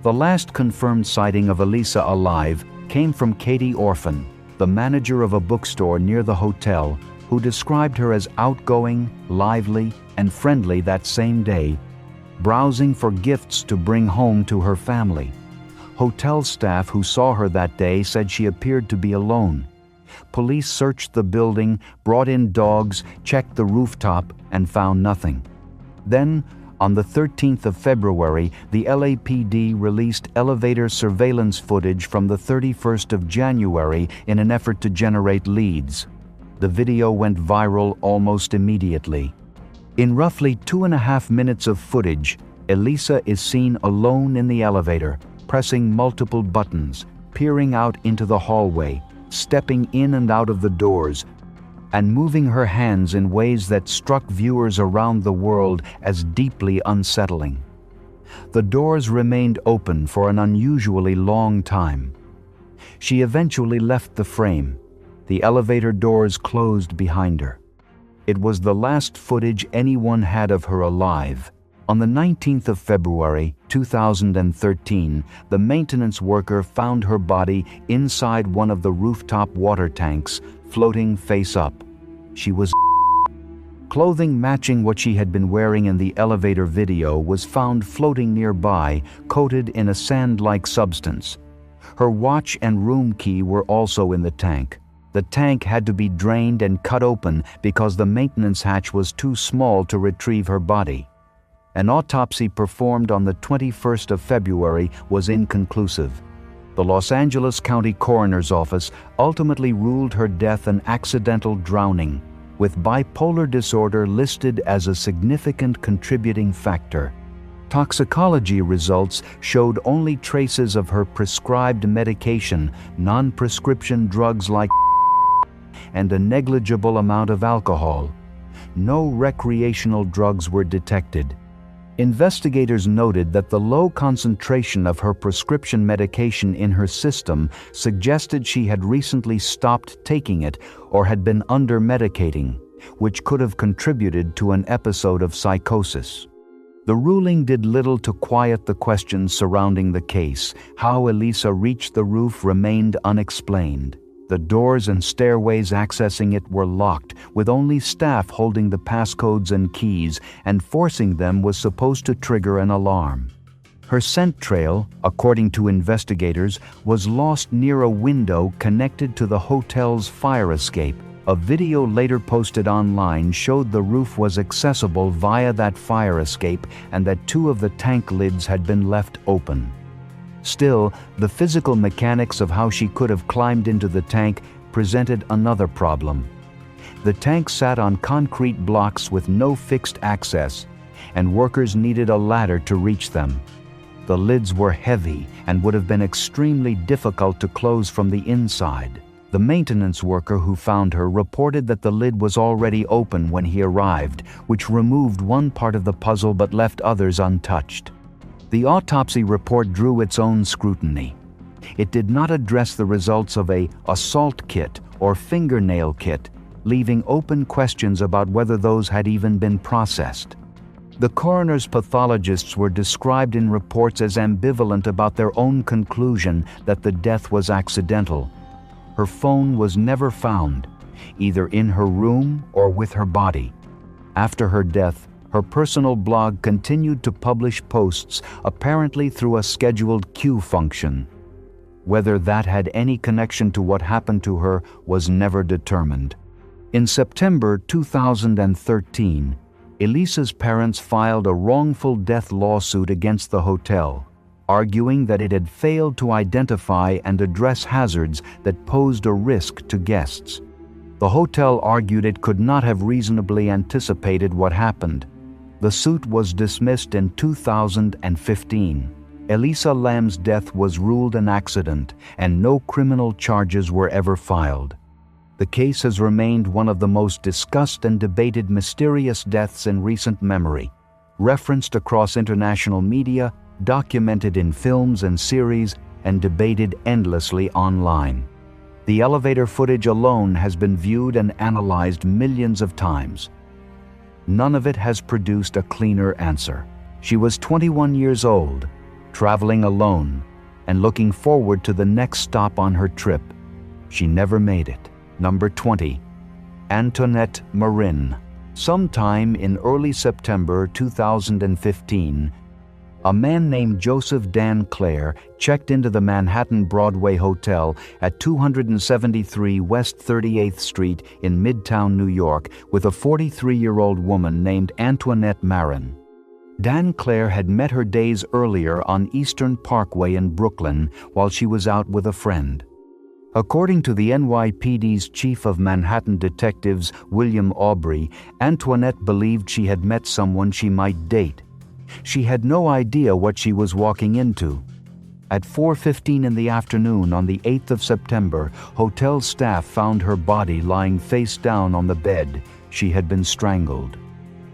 The last confirmed sighting of Elisa alive came from Katie Orphan, the manager of a bookstore near the hotel, who described her as outgoing, lively, and friendly that same day, browsing for gifts to bring home to her family. Hotel staff who saw her that day said she appeared to be alone. Police searched the building, brought in dogs, checked the rooftop, and found nothing. Then, on the 13th of February, the LAPD released elevator surveillance footage from the 31st of January in an effort to generate leads. The video went viral almost immediately. In roughly 2.5 minutes of footage, Elisa is seen alone in the elevator, pressing multiple buttons, peering out into the hallway, stepping in and out of the doors, and moving her hands in ways that struck viewers around the world as deeply unsettling. The doors remained open for an unusually long time. She eventually left the frame. The elevator doors closed behind her. It was the last footage anyone had of her alive. On the 19th of February 2013, the maintenance worker found her body inside one of the rooftop water tanks, floating face up. She was clothing matching what she had been wearing in the elevator video was found floating nearby, coated in a sand-like substance. Her watch and room key were also in the tank. The tank had to be drained and cut open because the maintenance hatch was too small to retrieve her body. An autopsy performed on the 21st of February was inconclusive. The Los Angeles County Coroner's Office ultimately ruled her death an accidental drowning, with bipolar disorder listed as a significant contributing factor. Toxicology results showed only traces of her prescribed medication, non-prescription drugs like and a negligible amount of alcohol. No recreational drugs were detected. Investigators noted that the low concentration of her prescription medication in her system suggested she had recently stopped taking it or had been under-medicating, which could have contributed to an episode of psychosis. The ruling did little to quiet the questions surrounding the case. How Elisa reached the roof remained unexplained. The doors and stairways accessing it were locked, with only staff holding the passcodes and keys, and forcing them was supposed to trigger an alarm. Her scent trail, according to investigators, was lost near a window connected to the hotel's fire escape. A video later posted online showed the roof was accessible via that fire escape and that 2 of the tank lids had been left open. Still, the physical mechanics of how she could have climbed into the tank presented another problem. The tank sat on concrete blocks with no fixed access, and workers needed a ladder to reach them. The lids were heavy and would have been extremely difficult to close from the inside. The maintenance worker who found her reported that the lid was already open when he arrived, which removed one part of the puzzle but left others untouched. The autopsy report drew its own scrutiny. It did not address the results of an assault kit or fingernail kit, leaving open questions about whether those had even been processed. The coroner's pathologists were described in reports as ambivalent about their own conclusion that the death was accidental. Her phone was never found, either in her room or with her body. After her death, her personal blog continued to publish posts, apparently through a scheduled queue function. Whether that had any connection to what happened to her was never determined. In September 2013, Elisa's parents filed a wrongful death lawsuit against the hotel, arguing that it had failed to identify and address hazards that posed a risk to guests. The The hotel argued it could not have reasonably anticipated what happened. The suit was dismissed in 2015. Elisa Lam's death was ruled an accident, and no criminal charges were ever filed. The case has remained one of the most discussed and debated mysterious deaths in recent memory, referenced across international media, documented in films and series, and debated endlessly online. The elevator footage alone has been viewed and analyzed millions of times. None of it has produced a cleaner answer. She was 21 years old, traveling alone, and looking forward to the next stop on her trip. She never made it. Number 20. Antoinette Marin. Sometime in early September 2015, a man named Joseph Dan Clare checked into the Manhattan Broadway Hotel at 273 West 38th Street in Midtown, New York, with a 43-year-old woman named Antoinette Marin. Dan Clare had met her days earlier on Eastern Parkway in Brooklyn while she was out with a friend. According to the NYPD's Chief of Manhattan Detectives, William Aubrey, Antoinette believed she had met someone she might date. She had no idea what she was walking into. At 4:15 in the afternoon on the 8th of September, hotel staff found her body lying face down on the bed. She had been strangled.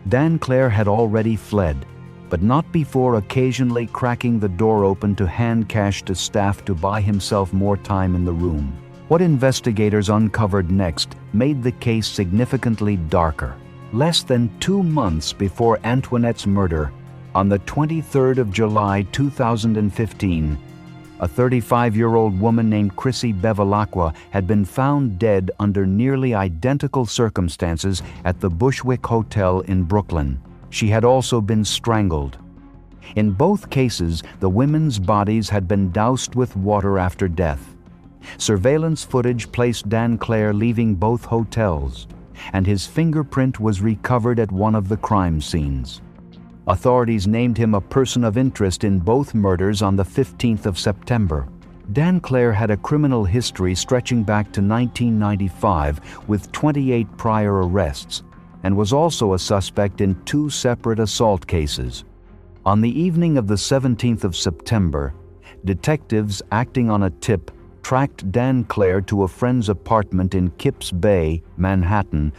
Dan Clare had already fled, but not before occasionally cracking the door open to hand cash to staff to buy himself more time in the room. What investigators uncovered next made the case significantly darker. Less than 2 months before Antoinette's murder, on the 23rd of July 2015, a 35-year-old woman named Christy Bevilacqua had been found dead under nearly identical circumstances at the Bushwick Hotel in Brooklyn. She had also been strangled. In both cases, the women's bodies had been doused with water after death. Surveillance footage placed Dan Clare leaving both hotels, and his fingerprint was recovered at one of the crime scenes. Authorities named him a person of interest in both murders on the 15th of September. Dan Clare had a criminal history stretching back to 1995 with 28 prior arrests, and was also a suspect in 2 separate assault cases. On the evening of the 17th of September, detectives acting on a tip tracked Dan Clare to a friend's apartment in Kips Bay, Manhattan,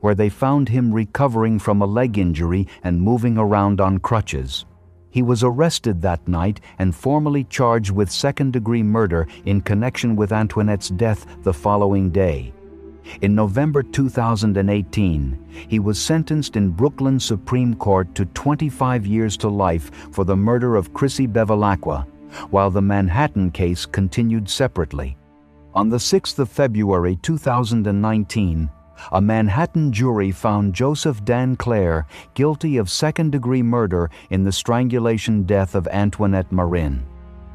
where they found him recovering from a leg injury and moving around on crutches. He was arrested that night and formally charged with second-degree murder in connection with Antoinette's death the following day. In November 2018, he was sentenced in Brooklyn Supreme Court to 25 years to life for the murder of Christy Bevilacqua, while the Manhattan case continued separately. On the 6th of February 2019, a Manhattan jury found Joseph Dan Clare guilty of second-degree murder in the strangulation death of Antoinette Marin.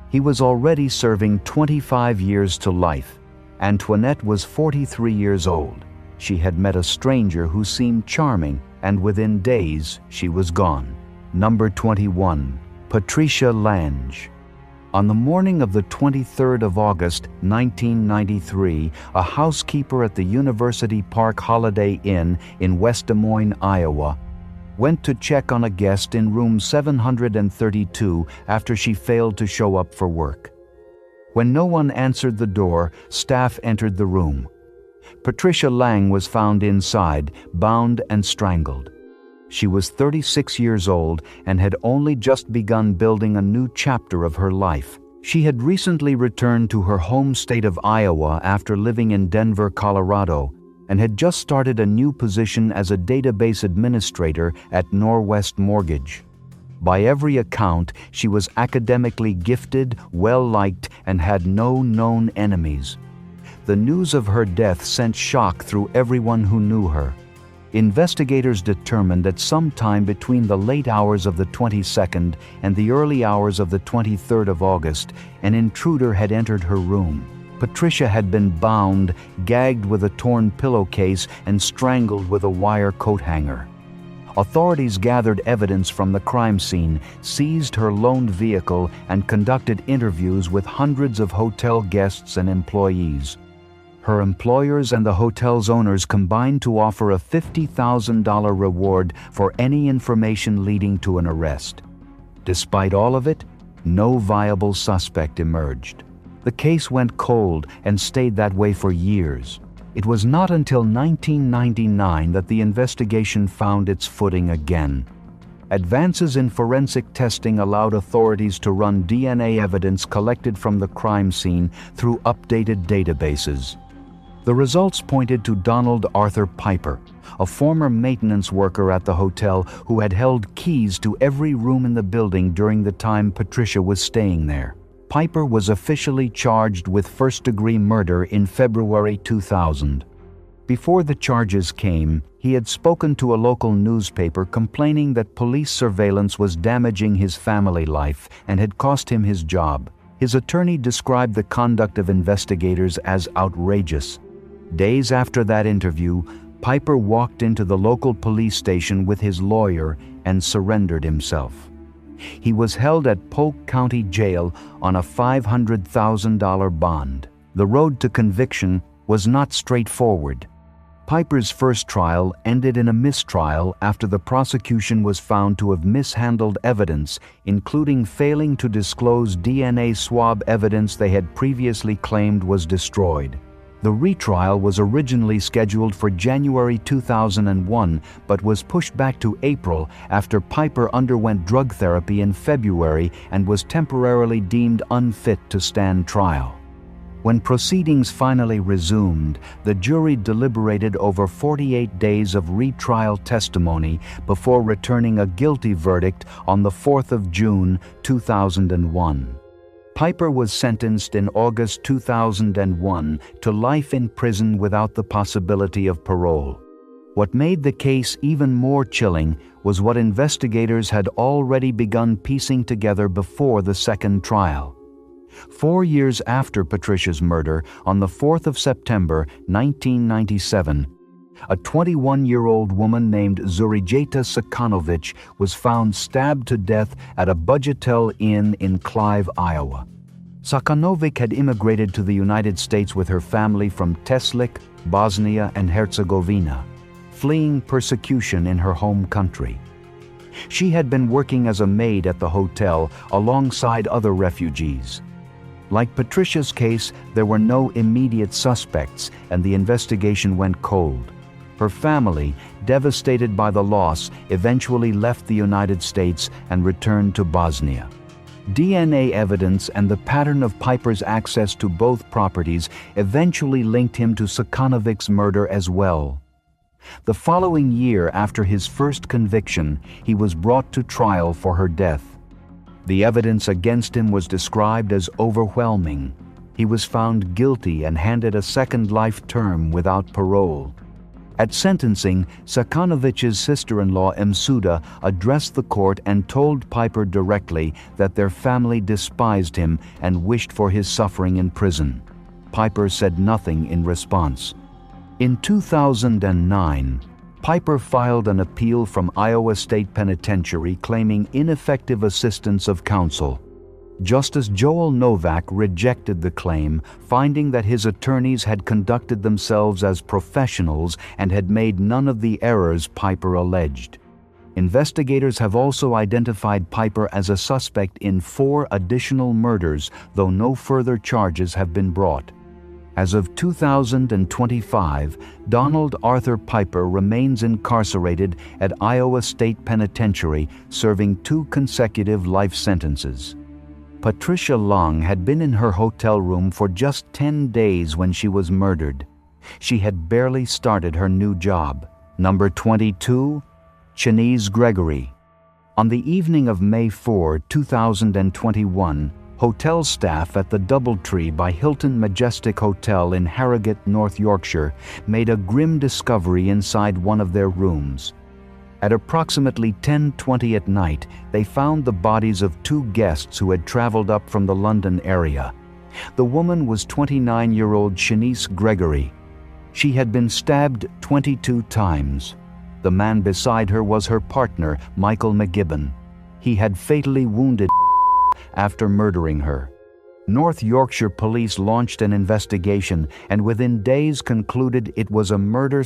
He was already serving 25 years to life. Antoinette was 43 years old. She had met a stranger who seemed charming, and within days she was gone. Number 21. Patricia Lange. On the morning of the 23rd of August, 1993, a housekeeper at the University Park Holiday Inn in West Des Moines, Iowa, went to check on a guest in room 732 after she failed to show up for work. When no one answered the door, staff entered the room. Patricia Lange was found inside, bound and strangled. She was 36 years old and had only just begun building a new chapter of her life. She had recently returned to her home state of Iowa after living in Denver, Colorado, and had just started a new position as a database administrator at Norwest Mortgage. By every account, she was academically gifted, well-liked, and had no known enemies. The news of her death sent shock through everyone who knew her. Investigators determined that sometime between the late hours of the 22nd and the early hours of the 23rd of August, an intruder had entered her room. Patricia had been bound, gagged with a torn pillowcase, and strangled with a wire coat hanger. Authorities gathered evidence from the crime scene, seized her loaned vehicle, and conducted interviews with hundreds of hotel guests and employees. Her employers and the hotel's owners combined to offer a $50,000 reward for any information leading to an arrest. Despite all of it, no viable suspect emerged. The case went cold and stayed that way for years. It was not until 1999 that the investigation found its footing again. Advances in forensic testing allowed authorities to run DNA evidence collected from the crime scene through updated databases. The results pointed to Donald Arthur Piper, a former maintenance worker at the hotel who had held keys to every room in the building during the time Patricia was staying there. Piper was officially charged with first-degree murder in February 2000. Before the charges came, he had spoken to a local newspaper complaining that police surveillance was damaging his family life and had cost him his job. His attorney described the conduct of investigators as outrageous. Days after that interview, Piper walked into the local police station with his lawyer and surrendered himself. He was held at Polk County Jail on a $500,000 bond. The road to conviction was not straightforward. Piper's first trial ended in a mistrial after the prosecution was found to have mishandled evidence, including failing to disclose DNA swab evidence they had previously claimed was destroyed. The retrial was originally scheduled for January 2001, but was pushed back to April after Piper underwent drug therapy in February and was temporarily deemed unfit to stand trial. When proceedings finally resumed, the jury deliberated over 48 days of retrial testimony before returning a guilty verdict on the 4th of June 2001. Piper was sentenced in August 2001 to life in prison without the possibility of parole. What made the case even more chilling was what investigators had already begun piecing together before the second trial. 4 years after Patricia's murder, on the 4th of September 1997, a 21-year-old woman named Zurijeta Sakanovic was found stabbed to death at a Budgetel Inn in Clive, Iowa. Sakanovic had immigrated to the United States with her family from Teslik, Bosnia and Herzegovina, fleeing persecution in her home country. She had been working as a maid at the hotel alongside other refugees. Like Patricia's case, there were no immediate suspects, and the investigation went cold. Her family, devastated by the loss, eventually left the United States and returned to Bosnia. DNA evidence and the pattern of Piper's access to both properties eventually linked him to Sakanovic's murder as well. The following year after his first conviction, he was brought to trial for her death. The evidence against him was described as overwhelming. He was found guilty and handed a second life term without parole. At sentencing, Sakanovic's sister-in-law Msuda addressed the court and told Piper directly that their family despised him and wished for his suffering in prison. Piper said nothing in response. In 2009, Piper filed an appeal from Iowa State Penitentiary claiming ineffective assistance of counsel. Justice Joel Novak rejected the claim, finding that his attorneys had conducted themselves as professionals and had made none of the errors Piper alleged. Investigators have also identified Piper as a suspect in 4 additional murders, though no further charges have been brought. As of 2025, Donald Arthur Piper remains incarcerated at Iowa State Penitentiary, serving 2 consecutive life sentences. Patricia Lange had been in her hotel room for just 10 days when she was murdered. She had barely started her new job. Number 22, CHENISE GREGORY. On the evening of May 4, 2021, hotel staff at the DoubleTree by Hilton Majestic Hotel in Harrogate, North Yorkshire, made a grim discovery inside one of their rooms. At approximately 10:20 at night, they found the bodies of 2 guests who had traveled up from the London area. The woman was 29-year-old CHENISE GREGORY. She had been stabbed 22 times. The man beside her was her partner, Michael McGibbon. He had fatally wounded after murdering her. North Yorkshire police launched an investigation and within days concluded it was a murder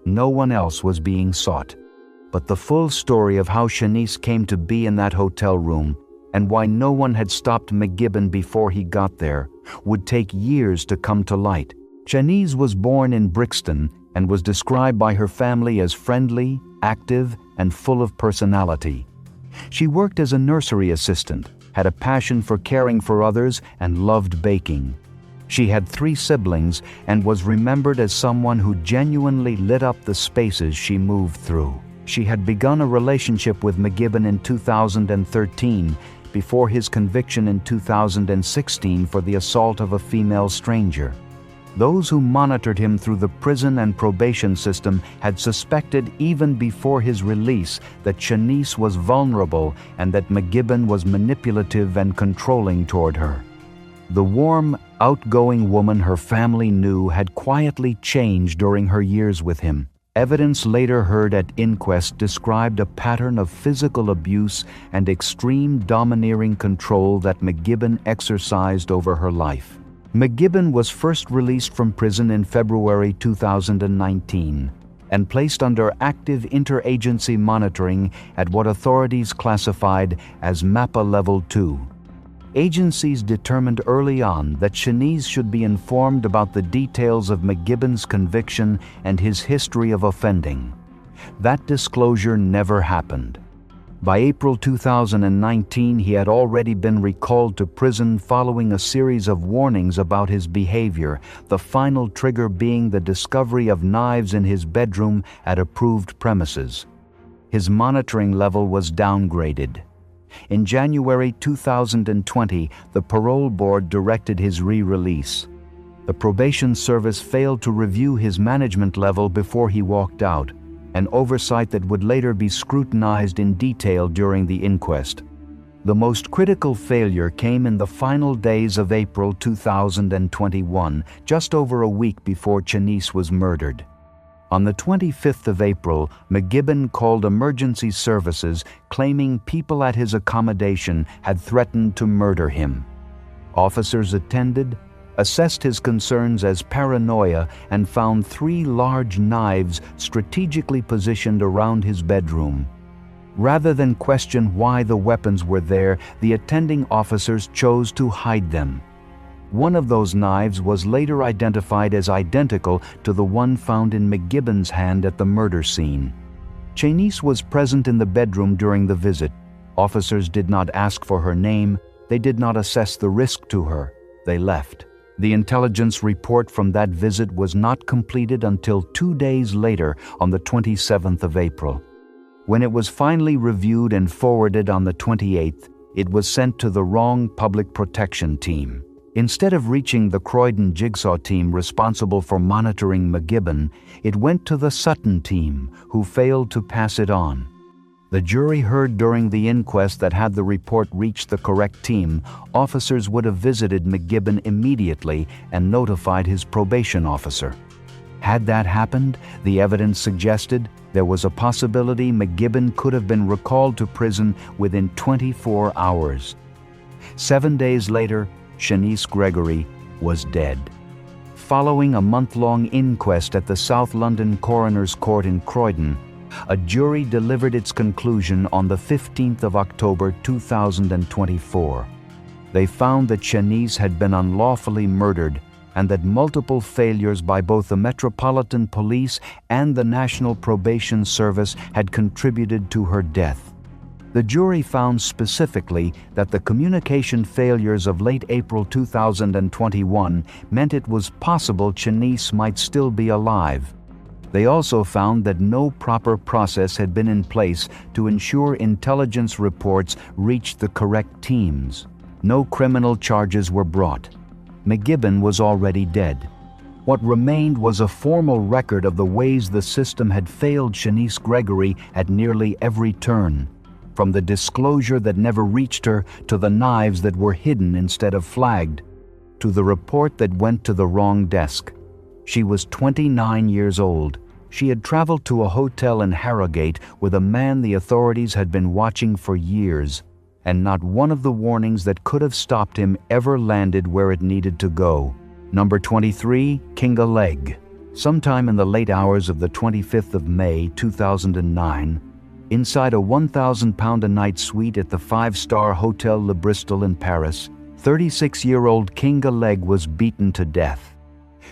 No one else was being sought. But the full story of how CHENISE came to be in that hotel room and why no one had stopped McGibbon before he got there would take years to come to light. CHENISE was born in Brixton and was described by her family as friendly, active, and full of personality. She worked as a nursery assistant, had a passion for caring for others, and loved baking. She had 3 siblings and was remembered as someone who genuinely lit up the spaces she moved through. She had begun a relationship with McGibbon in 2013 before his conviction in 2016 for the assault of a female stranger. Those who monitored him through the prison and probation system had suspected even before his release that CHENISE was vulnerable and that McGibbon was manipulative and controlling toward her. The warm, outgoing woman her family knew had quietly changed during her years with him. Evidence later heard at inquest described a pattern of physical abuse and extreme domineering control that McGibbon exercised over her life. McGibbon was first released from prison in February 2019 and placed under active interagency monitoring at what authorities classified as MAPA Level 2. Agencies determined early on that CHENISE should be informed about the details of McGibbon's conviction and his history of offending. That disclosure never happened. By April 2019, he had already been recalled to prison following a series of warnings about his behavior, the final trigger being the discovery of knives in his bedroom at approved premises. His monitoring level was downgraded. In January 2020, the parole board directed his re-release. The probation service failed to review his management level before he walked out, an oversight that would later be scrutinized in detail during the inquest. The most critical failure came in the final days of April 2021, just over a week before CHENISE was murdered. On the 25th of April, McGibbon called emergency services claiming people at his accommodation had threatened to murder him. Officers attended, assessed his concerns as paranoia, and found 3 large knives strategically positioned around his bedroom. Rather than question why the weapons were there, the attending officers chose to hide them. One of those knives was later identified as identical to the one found in McGibbon's hand at the murder scene. CHENISE was present in the bedroom during the visit. Officers did not ask for her name. They did not assess the risk to her. They left. The intelligence report from that visit was not completed until 2 days later, on the 27th of April. When it was finally reviewed and forwarded on the 28th, it was sent to the wrong public protection team. Instead of reaching the Croydon Jigsaw team responsible for monitoring McGibbon, it went to the Sutton team, who failed to pass it on. The jury heard during the inquest that had the report reached the correct team, officers would have visited McGibbon immediately and notified his probation officer. Had that happened, the evidence suggested there was a possibility McGibbon could have been recalled to prison within 24 hours. 7 days later, CHENISE Gregory was dead. Following a month-long inquest at the South London Coroner's Court in Croydon, a jury delivered its conclusion on the 15th of October 2024. They found that CHENISE had been unlawfully murdered and that multiple failures by both the Metropolitan Police and the National Probation Service had contributed to her death. The jury found specifically that the communication failures of late April 2021 meant it was possible CHENISE might still be alive. They also found that no proper process had been in place to ensure intelligence reports reached the correct teams. No criminal charges were brought. McGibbon was already dead. What remained was a formal record of the ways the system had failed CHENISE Gregory at nearly every turn. From the disclosure that never reached her, to the knives that were hidden instead of flagged, to the report that went to the wrong desk. She was 29 years old. She had traveled to a hotel in Harrogate with a man the authorities had been watching for years. and not one of the warnings that could have stopped him ever landed where it needed to go. Number 23, KINGA LEGG. Sometime in the late hours of the 25th of May, 2009, inside a 1,000-pound-a-night suite at the five-star Hotel Le Bristol in Paris, 36-year-old KINGA LEGG was beaten to death.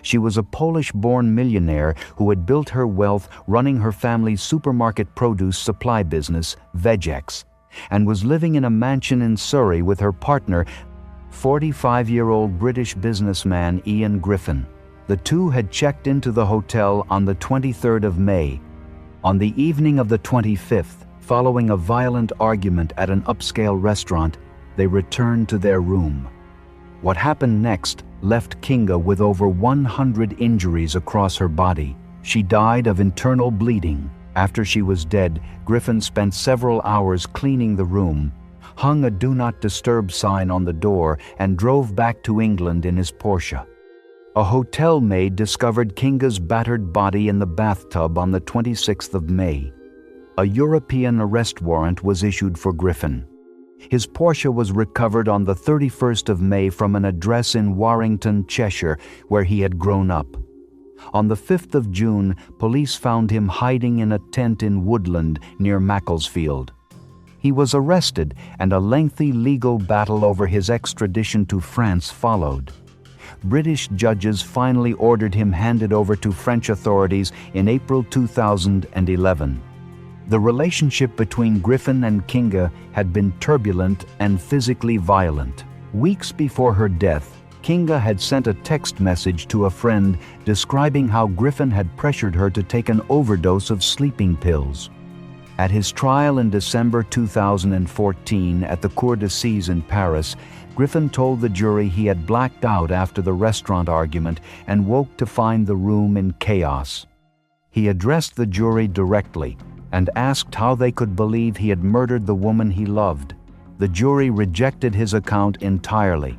She was a Polish-born millionaire who had built her wealth running her family's supermarket produce supply business, Vegex, and was living in a mansion in Surrey with her partner, 45-year-old British businessman Ian Griffin. The two had checked into the hotel on the 23rd of May. On the evening of the 25th, following a violent argument at an upscale restaurant, they returned to their room. What happened next left KINGA with over 100 injuries across her body. She died of internal bleeding. After she was dead, Griffin spent several hours cleaning the room, hung a Do Not Disturb sign on the door, and drove back to England in his Porsche. A hotel maid discovered KINGA's battered body in the bathtub on the 26th of May. A European arrest warrant was issued for Griffin. His Porsche was recovered on the 31st of May from an address in Warrington, Cheshire, where he had grown up. On the 5th of June, police found him hiding in a tent in Woodland near Macclesfield. He was arrested, and a lengthy legal battle over his extradition to France followed. British judges finally ordered him handed over to French authorities in April 2011. The relationship between Griffin and KINGA had been turbulent and physically violent. Weeks before her death, KINGA had sent a text message to a friend describing how Griffin had pressured her to take an overdose of sleeping pills. At his trial in December 2014 at the Cour d'Assises in Paris, Griffin told the jury he had blacked out after the restaurant argument and woke to find the room in chaos. He addressed the jury directly and asked how they could believe he had murdered the woman he loved. The jury rejected his account entirely.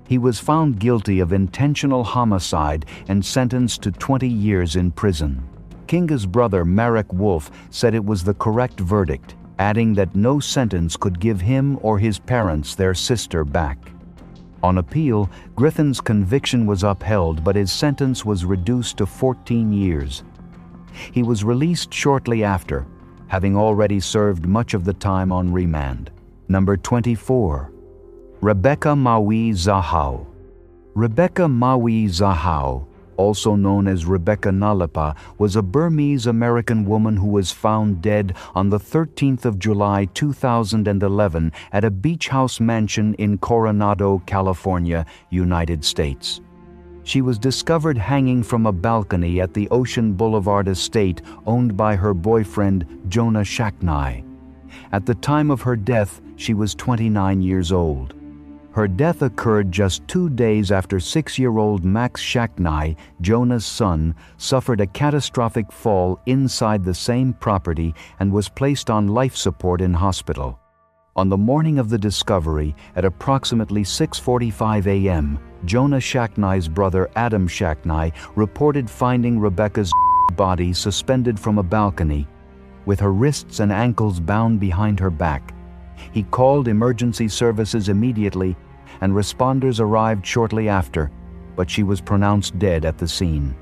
He was found guilty of intentional homicide and sentenced to 20 years in prison. KINGA's brother Marek Wolf said it was the correct verdict, adding that no sentence could give him or his parents their sister back. On appeal, Griffin's conviction was upheld, but his sentence was reduced to 14 years. He was released shortly after, having already served much of the time on remand. Number 24. Rebecca MAWII Zahau. Rebecca MAWII Zahau, also known as Rebecca Nalipa, was a Burmese-American woman who was found dead on the 13th of July 2011 at a beach house mansion in Coronado, California, United States. She was discovered hanging from a balcony at the Ocean Boulevard estate owned by her boyfriend, Jonah Shacknai. At the time of her death, she was 29 years old. Her death occurred just 2 days after 6-year-old Max Shacknai, Jonah's son, suffered a catastrophic fall inside the same property and was placed on life support in hospital. On the morning of the discovery, at approximately 6:45 a.m., Jonah Shacknai's brother Adam Shacknai reported finding Rebecca's body suspended from a balcony, with her wrists and ankles bound behind her back. He called emergency services immediately, and responders arrived shortly after, but she was pronounced dead at the scene.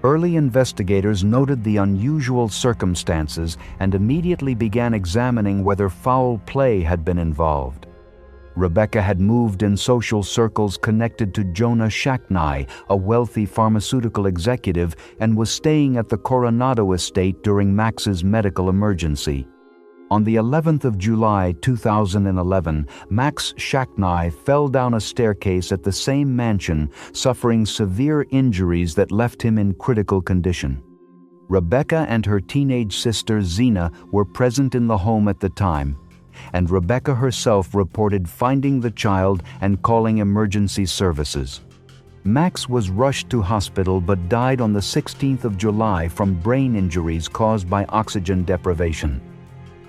Early investigators noted the unusual circumstances and immediately began examining whether foul play had been involved. Rebecca had moved in social circles connected to Jonah Shacknai, a wealthy pharmaceutical executive, and was staying at the Coronado estate during Max's medical emergency. On the 11th of July 2011, Max Shacknai fell down a staircase at the same mansion, suffering severe injuries that left him in critical condition. Rebecca and her teenage sister Zena were present in the home at the time, and Rebecca herself reported finding the child and calling emergency services. Max was rushed to hospital but died on the 16th of July from brain injuries caused by oxygen deprivation.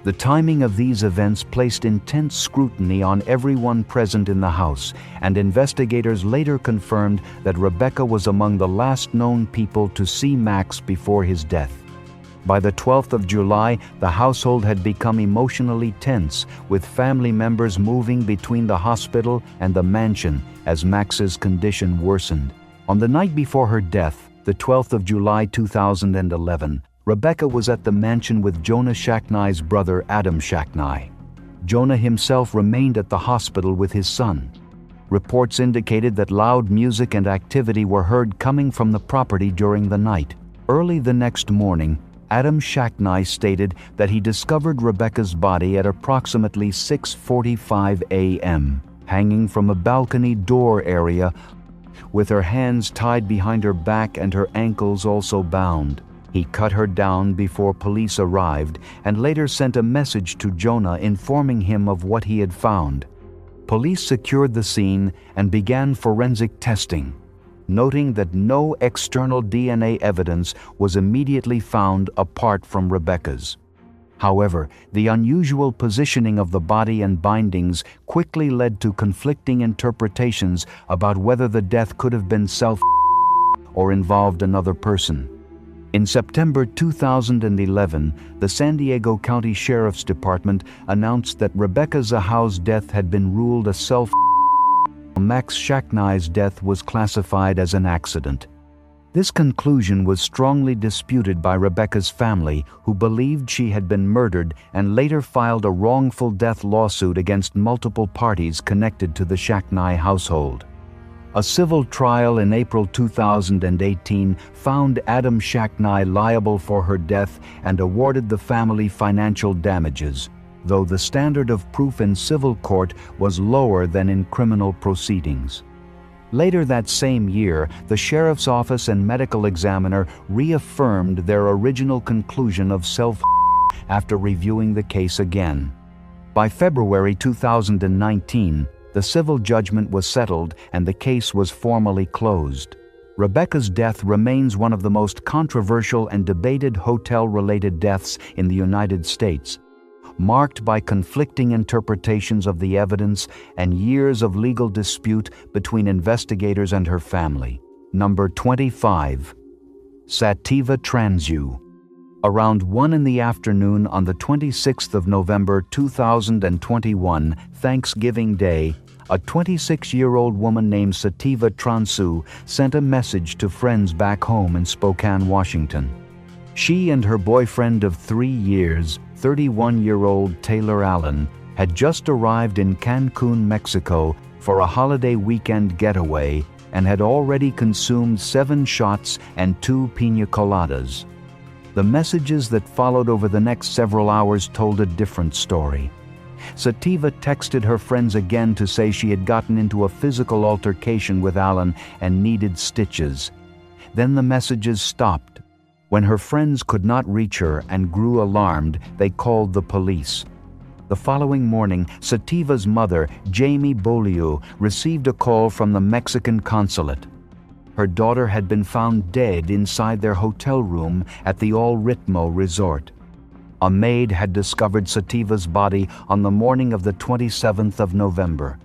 The timing of these events placed intense scrutiny on everyone present in the house, and investigators later confirmed that Rebecca was among the last known people to see Max before his death. By the 12th of July, the household had become emotionally tense, with family members moving between the hospital and the mansion as Max's condition worsened. On the night before her death, the 12th of July 2011, Rebecca was at the mansion with Jonah Shaknai's brother Adam Shaknai. Jonah himself remained at the hospital with his son. Reports indicated that loud music and activity were heard coming from the property during the night. Early the next morning, Adam Shaknai stated that he discovered Rebecca's body at approximately 6:45 a.m., hanging from a balcony door area with her hands tied behind her back and her ankles also bound. He cut her down before police arrived and later sent a message to Jonah informing him of what he had found. Police secured the scene and began forensic testing, noting that no external DNA evidence was immediately found apart from Rebecca's. However, the unusual positioning of the body and bindings quickly led to conflicting interpretations about whether the death could have been self or involved another person. In September 2011, the San Diego County Sheriff's Department announced that Rebecca Zahao's death had been ruled a self. Max Shaknai's death was classified as an accident. This conclusion was strongly disputed by Rebecca's family, who believed she had been murdered and later filed a wrongful death lawsuit against multiple parties connected to the Shaknai household. A civil trial in April 2018 found Adam Shaknai liable for her death and awarded the family financial damages, though the standard of proof in civil court was lower than in criminal proceedings. Later that same year, the sheriff's office and medical examiner reaffirmed their original conclusion of self after reviewing the case again. By February 2019, the civil judgment was settled and the case was formally closed. Rebecca's death remains one of the most controversial and debated hotel-related deaths in the United States, marked by conflicting interpretations of the evidence and years of legal dispute between investigators and her family. Number 25. Sativa Transu. Around 1 in the afternoon on the 26th of November 2021, Thanksgiving Day, a 26-year-old woman named Sativa Transu sent a message to friends back home in Spokane, Washington. She and her boyfriend of 3 years, 31-year-old Taylor Allen, had just arrived in Cancun, Mexico for a holiday weekend getaway and had already consumed 7 shots and 2 piña coladas. The messages that followed over the next several hours told a different story. Sativa texted her friends again to say she had gotten into a physical altercation with Allen and needed stitches. Then the messages stopped. When her friends could not reach her and grew alarmed, they called the police. The following morning, Sativa's mother, Jamie Beaulieu, received a call from the Mexican consulate. Her daughter had been found dead inside their hotel room at the All Ritmo resort. A maid had discovered Sativa's body on the morning of the 27th of November.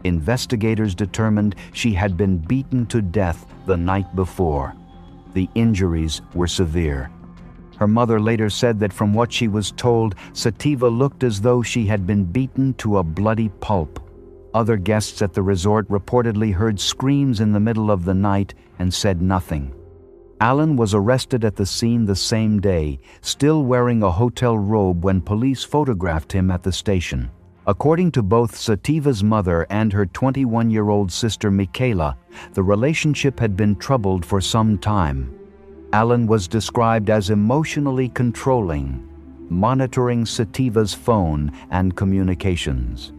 Investigators determined she had been beaten to death the night before. The injuries were severe. Her mother later said that from what she was told, Sativa looked as though she had been beaten to a bloody pulp. Other guests at the resort reportedly heard screams in the middle of the night and said nothing. Allen was arrested at the scene the same day, still wearing a hotel robe when police photographed him at the station. According to both Sativa's mother and her 21-year-old sister Michaela, the relationship had been troubled for some time. Allen was described as emotionally controlling, monitoring Sativa's phone and communications.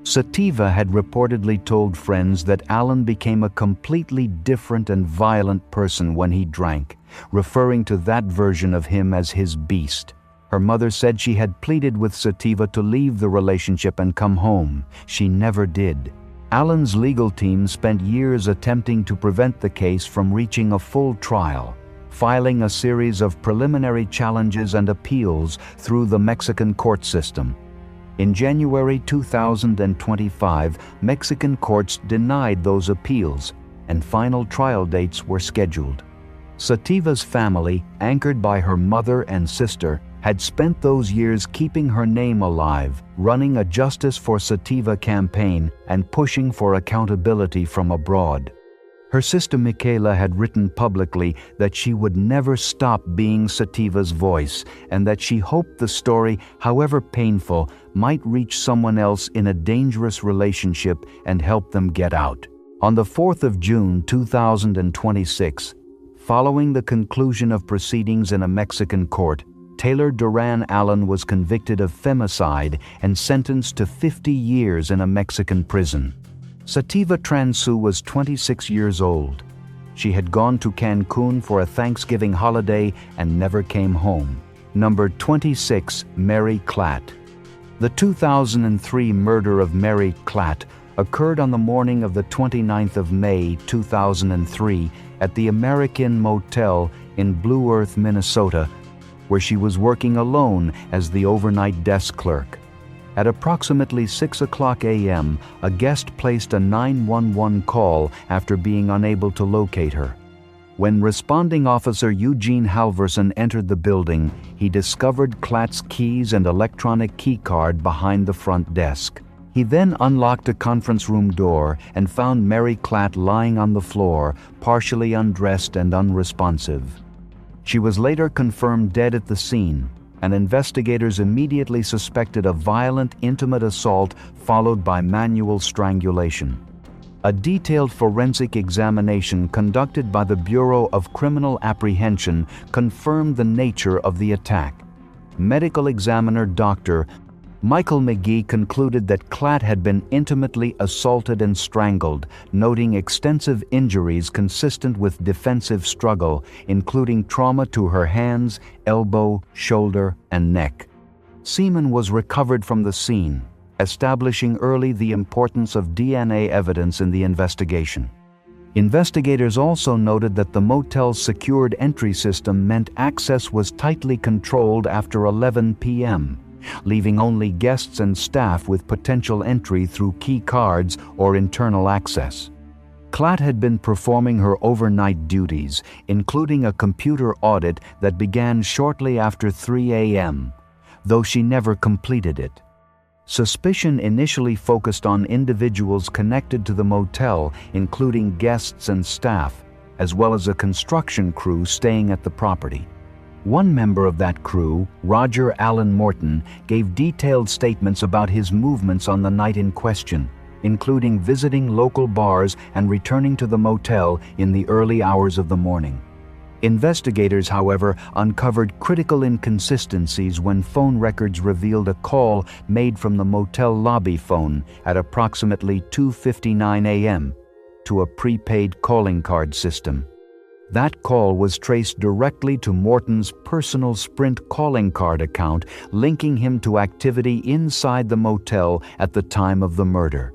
Sativa had reportedly told friends that Allen became a completely different and violent person when he drank, referring to that version of him as his beast. Her mother said she had pleaded with Sativa to leave the relationship and come home. She never did. Allen's legal team spent years attempting to prevent the case from reaching a full trial, filing a series of preliminary challenges and appeals through the Mexican court system. In January 2025, Mexican courts denied those appeals, and final trial dates were scheduled. Sativa's family, anchored by her mother and sister, had spent those years keeping her name alive, running a Justice for Sativa campaign and pushing for accountability from abroad. Her sister Michaela had written publicly that she would never stop being Sativa's voice and that she hoped the story, however painful, might reach someone else in a dangerous relationship and help them get out. On the 4th of June 2026, following the conclusion of proceedings in a Mexican court, Taylor Duran Allen was convicted of femicide and sentenced to 50 years in a Mexican prison. Sativa Transu was 26 years old. She had gone to Cancun for a Thanksgiving holiday and never came home. Number 26, Mary Klatt. The 2003 murder of Mary Klatt occurred on the morning of the 29th of May 2003 at the American Motel in Blue Earth, Minnesota, where she was working alone as the overnight desk clerk. At approximately 6:00 a.m., a guest placed a 911 call after being unable to locate her. When responding officer Eugene Halverson entered the building, he discovered Klatt's keys and electronic keycard behind the front desk. He then unlocked a conference room door and found Mary Klatt lying on the floor, partially undressed and unresponsive. She was later confirmed dead at the scene, and investigators immediately suspected a violent, intimate assault followed by manual strangulation. A detailed forensic examination conducted by the Bureau of Criminal Apprehension confirmed the nature of the attack. Medical examiner Dr. Michael McGee concluded that Klatt had been intimately assaulted and strangled, noting extensive injuries consistent with defensive struggle, including trauma to her hands, elbow, shoulder, and neck. Semen was recovered from the scene, establishing early the importance of DNA evidence in the investigation. Investigators also noted that the motel's secured entry system meant access was tightly controlled after 11 p.m., leaving only guests and staff with potential entry through key cards or internal access. Klatt had been performing her overnight duties, including a computer audit that began shortly after 3 a.m., though she never completed it. Suspicion initially focused on individuals connected to the motel, including guests and staff, as well as a construction crew staying at the property. One member of that crew, Roger Allen Morton, gave detailed statements about his movements on the night in question, including visiting local bars and returning to the motel in the early hours of the morning. Investigators, however, uncovered critical inconsistencies when phone records revealed a call made from the motel lobby phone at approximately 2:59 a.m. to a prepaid calling card system. That call was traced directly to Morton's personal Sprint calling card account, linking him to activity inside the motel at the time of the murder.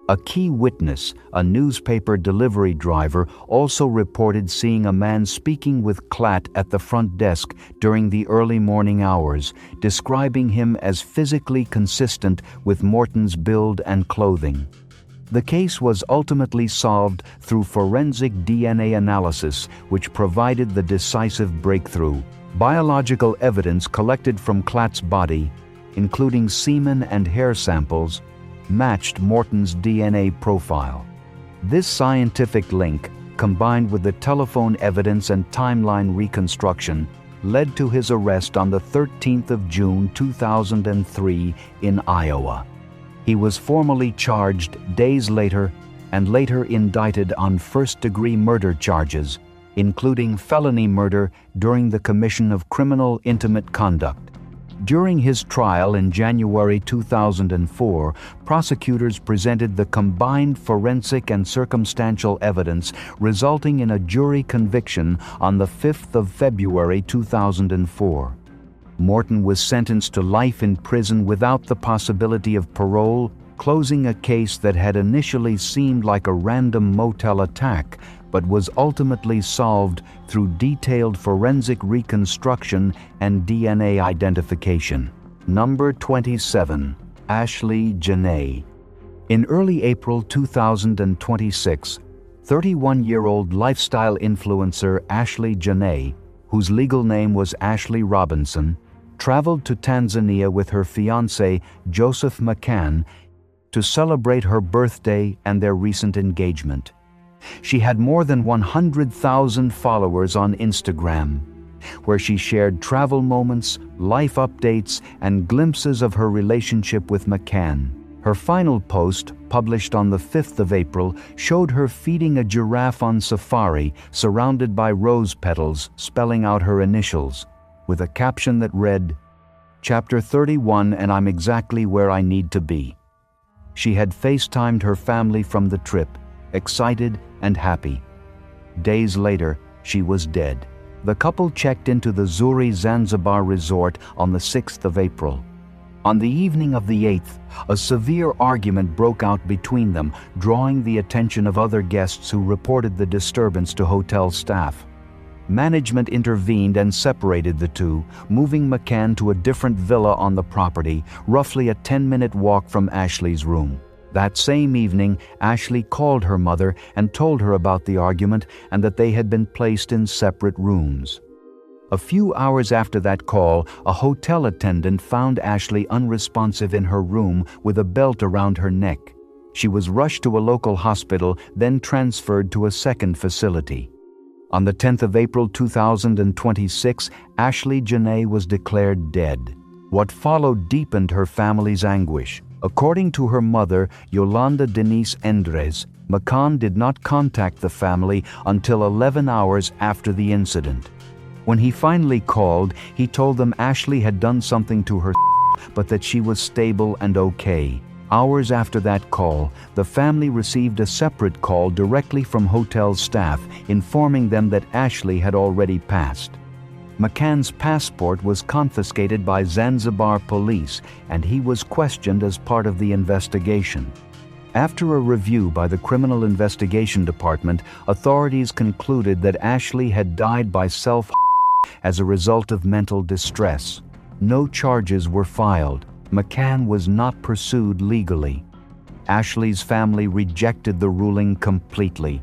A key witness, a newspaper delivery driver, also reported seeing a man speaking with Klatt at the front desk during the early morning hours, describing him as physically consistent with Morton's build and clothing. The case was ultimately solved through forensic DNA analysis, which provided the decisive breakthrough. Biological evidence collected from Klatt's body, including semen and hair samples, matched Morton's DNA profile. This scientific link, combined with the telephone evidence and timeline reconstruction, led to his arrest on the 13th of June 2003 in Iowa. He was formally charged days later and later indicted on first-degree murder charges, including felony murder during the commission of criminal intimate conduct. During his trial in January 2004, prosecutors presented the combined forensic and circumstantial evidence, resulting in a jury conviction on the 5th of February 2004. Morton was sentenced to life in prison without the possibility of parole, closing a case that had initially seemed like a random motel attack, but was ultimately solved through detailed forensic reconstruction and DNA identification. Number 27. Ashley Janae. In early April 2026, 31-year-old lifestyle influencer Ashley Janae, whose legal name was Ashley Robinson, traveled to Tanzania with her fiancé Joseph McCann to celebrate her birthday and their recent engagement. She had more than 100,000 followers on Instagram, where she shared travel moments, life updates, and glimpses of her relationship with McCann. Her final post, published on the 5th of April, showed her feeding a giraffe on safari, surrounded by rose petals, spelling out her initials, with a caption that read, "Chapter 31 and I'm exactly where I need to be." She had FaceTimed her family from the trip, excited and happy. Days later, she was dead. The couple checked into the Zuri Zanzibar resort on the 6th of April. On the evening of the 8th, a severe argument broke out between them, drawing the attention of other guests who reported the disturbance to hotel staff. Management intervened and separated the two, moving McCann to a different villa on the property, roughly a 10-minute walk from Ashley's room. That same evening, Ashley called her mother and told her about the argument and that they had been placed in separate rooms. A few hours after that call, a hotel attendant found Ashley unresponsive in her room with a belt around her neck. She was rushed to a local hospital, then transferred to a second facility. On the 10th of April 2026, Ashley Janae was declared dead. What followed deepened her family's anguish. According to her mother, Yolanda Denise Endres, McCann did not contact the family until 11 hours after the incident. When he finally called, he told them Ashley had done something to her, but that she was stable and okay. Hours after that call, the family received a separate call directly from hotel staff informing them that Ashley had already passed. McCann's passport was confiscated by Zanzibar police, and he was questioned as part of the investigation. After a review by the Criminal Investigation Department, authorities concluded that Ashley had died by as a result of mental distress. No charges were filed. McCann was not pursued legally. Ashley's family rejected the ruling completely.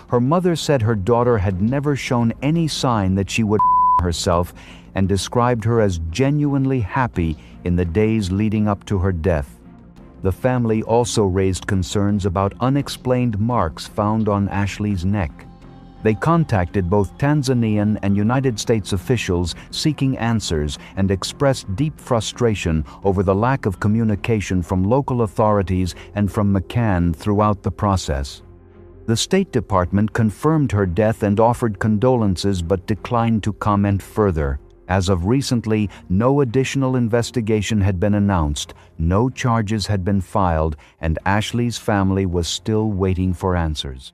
Her mother said her daughter had never shown any sign that she would herself and described her as genuinely happy in the days leading up to her death. The family also raised concerns about unexplained marks found on Ashley's neck. They contacted both Tanzanian and United States officials seeking answers and expressed deep frustration over the lack of communication from local authorities and from McCann throughout the process. The State Department confirmed her death and offered condolences but declined to comment further. As of recently, no additional investigation had been announced, no charges had been filed, and Ashley's family was still waiting for answers.